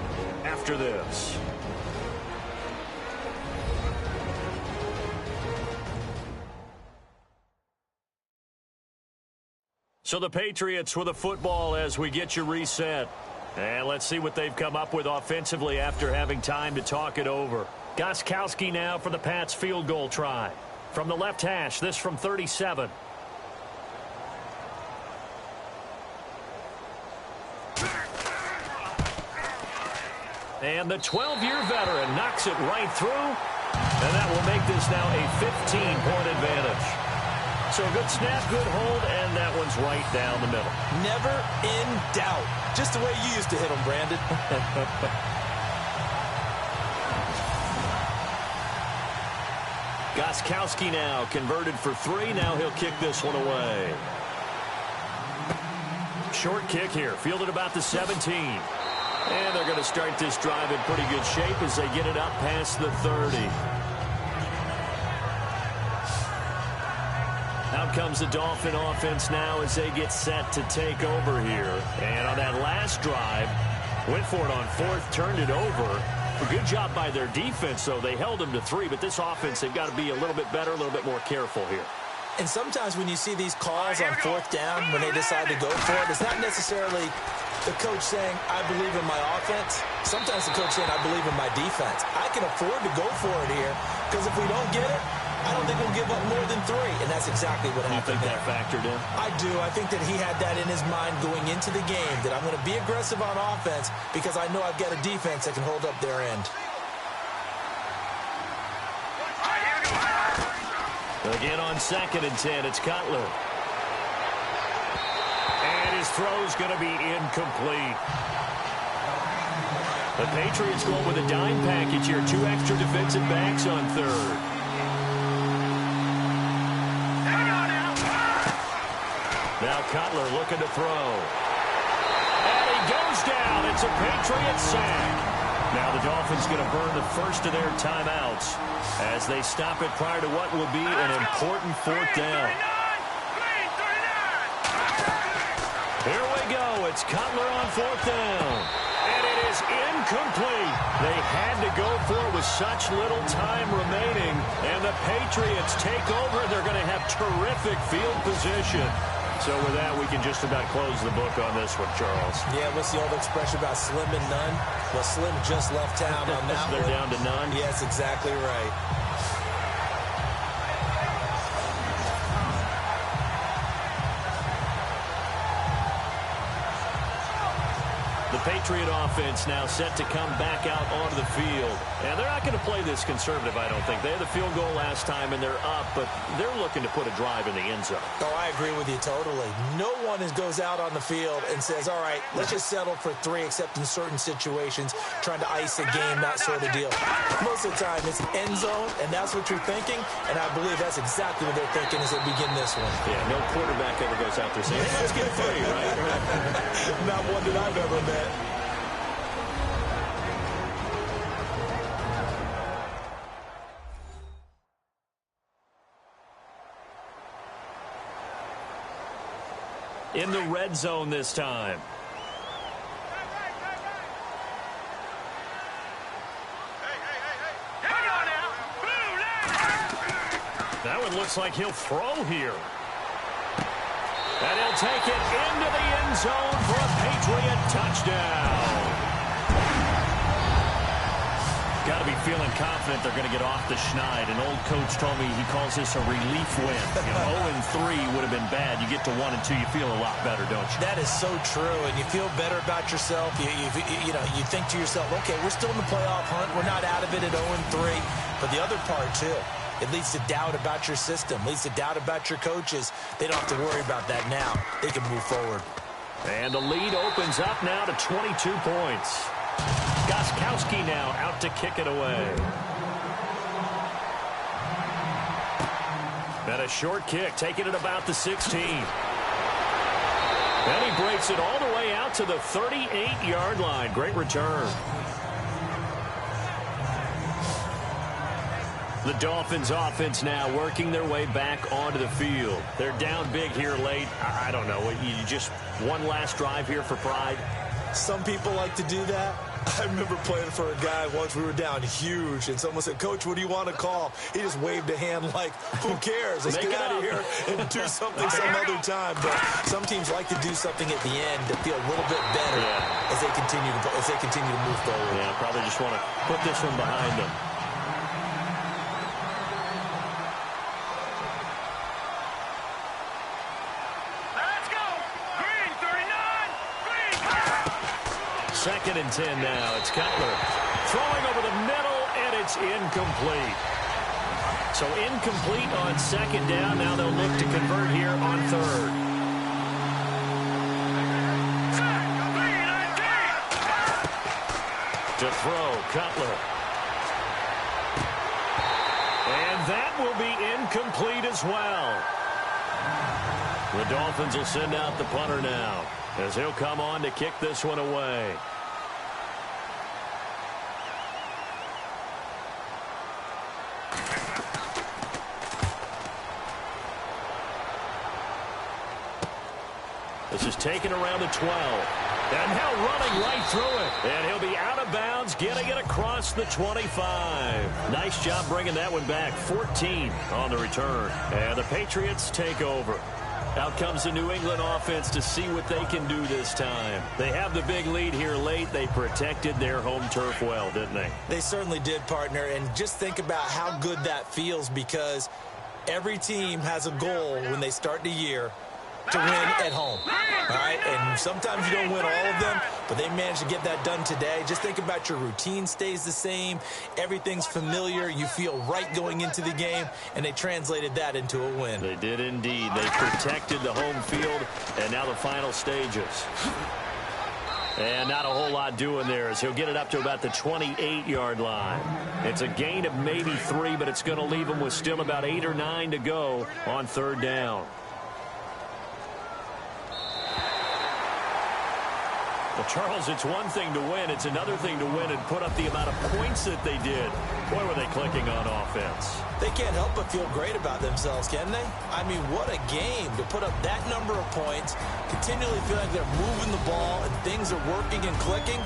after this. So the Patriots with a football as we get you reset. And let's see what they've come up with offensively after having time to talk it over. Gostkowski now for the Pats field goal try. From the left hash, this from 37. And the 12-year veteran knocks it right through. And that will make this now a 15-point advantage. So a good snap, good hold, and that one's right down the middle. Never in doubt. Just the way you used to hit them, Brandon. Gostkowski now converted for 3. Now he'll kick this one away. Short kick here, fielded about the 17. And they're going to start this drive in pretty good shape as they get it up past the 30. Out comes the Dolphin offense now as they get set to take over here. And on that last drive, went for it on 4th, turned it over. A good job by their defense, though. They held them to 3, but this offense, they've got to be a little bit better, a little bit more careful here. And sometimes when you see these calls on fourth down, when they decide to go for it, it's not necessarily the coach saying, I believe in my offense. Sometimes the coach saying, I believe in my defense. I can afford to go for it here because if we don't get it, I don't think we'll give up more than 3. And that's exactly what happened. You think that factored in? I do. I think that he had that in his mind going into the game, that I'm going to be aggressive on offense because I know I've got a defense that can hold up their end. Again on 2nd and 10, it's Cutler. And his throw's going to be incomplete. The Patriots going with a dime package here. 2 extra defensive backs on 3rd. Now Cutler looking to throw. And he goes down. It's a Patriots sack. Now the Dolphins going to burn the first of their timeouts as they stop it prior to what will be an important 4th down. Here we go. It's Cutler on 4th down. And it is incomplete. They had to go for it with such little time remaining. And the Patriots take over. They're going to have terrific field position. So with that, we can just about close the book on this one, Charles. Yeah, what's the old expression about slim and none? Well, Slim just left town on that one. They're down to none? Yes, exactly right. The Patriot offense now set to come back out onto the field. And they're not going to play this conservative, I don't think. They had the field goal last time, and they're up, but they're looking to put a drive in the end zone. Oh, I agree with you totally. No one goes out on the field and says, all right, let's just settle for 3, except in certain situations, trying to ice a game, that sort of deal. Most of the time, it's end zone, and that's what you're thinking, and I believe that's exactly what they're thinking as they begin this one. Yeah, no quarterback ever goes out there saying, hey, let's get 3, right? Not one that I've ever met. In the red zone this time. That one looks like he'll throw here. And he'll take it into the end zone for a Patriot touchdown. Got to be feeling confident they're going to get off the schneid. An old coach told me he calls this a relief win. 0-3 would have been bad. You get to 1-2, you feel a lot better, don't you? That is so true, and you feel better about yourself. You think to yourself, okay, we're still in the playoff hunt. We're not out of it at 0-3. But the other part, too, it leads to doubt about your system, leads to doubt about your coaches. They don't have to worry about that now. They can move forward. And the lead opens up now to 22 points. Gostkowski now out to kick it away. And a short kick, taking it about the 16. And he breaks it all the way out to the 38-yard line. Great return. The Dolphins offense now working their way back onto the field. They're down big here late. I don't know. You just one last drive here for pride? Some people like to do that. I remember playing for a guy once. We were down huge, and someone said, Coach, what do you want to call? He just waved a hand like, who cares? Let's get out of here and do something some other time. But some teams like to do something at the end to feel a little bit better as they continue to move forward. Yeah, probably just want to put this one behind them. Second and 10 now. It's Cutler throwing over the middle, and it's incomplete. So incomplete on 2nd down. Now they'll look to convert here on 3rd. To throw, Cutler. And that will be incomplete as well. The Dolphins will send out the punter now, as he'll come on to kick this one away. This is taken around the 12. And now running right through it. And he'll be out of bounds, getting it across the 25. Nice job bringing that one back. 14 on the return. And the Patriots take over. Out comes the New England offense to see what they can do this time. They have the big lead here late. They protected their home turf well, didn't they? They certainly did, partner. And just think about how good that feels, because every team has a goal when they start the year to win at home. All right? And sometimes you don't win all of them, but they managed to get that done today. Just think about your routine stays the same. Everything's familiar. You feel right going into the game, and they translated that into a win. They did indeed. They protected the home field, and now the final stages. And not a whole lot doing there as he'll get it up to about the 28-yard line. It's a gain of maybe 3, but it's going to leave him with still about 8 or 9 to go on third down. Well, Charles, it's one thing to win. It's another thing to win and put up the amount of points that they did. Boy, were they clicking on offense. They can't help but feel great about themselves, can they? I mean, what a game to put up that number of points, continually feel like they're moving the ball and things are working and clicking.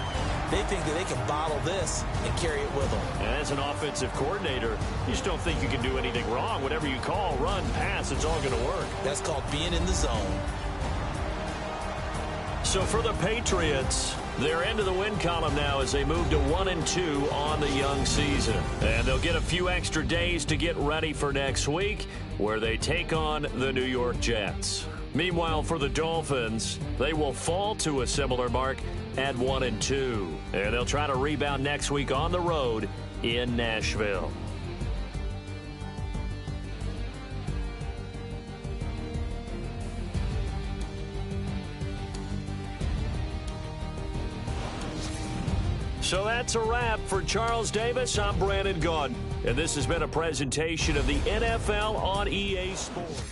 They think that they can bottle this and carry it with them. And as an offensive coordinator, you just don't think you can do anything wrong. Whatever you call, run, pass, it's all going to work. That's called being in the zone. So for the Patriots, they're into the win column now as they move to 1-2 on the young season. And they'll get a few extra days to get ready for next week, where they take on the New York Jets. Meanwhile, for the Dolphins, they will fall to a similar mark at 1-2. And they'll try to rebound next week on the road in Nashville. So that's a wrap. For Charles Davis, I'm Brandon Gaudin. And this has been a presentation of the NFL on EA Sports.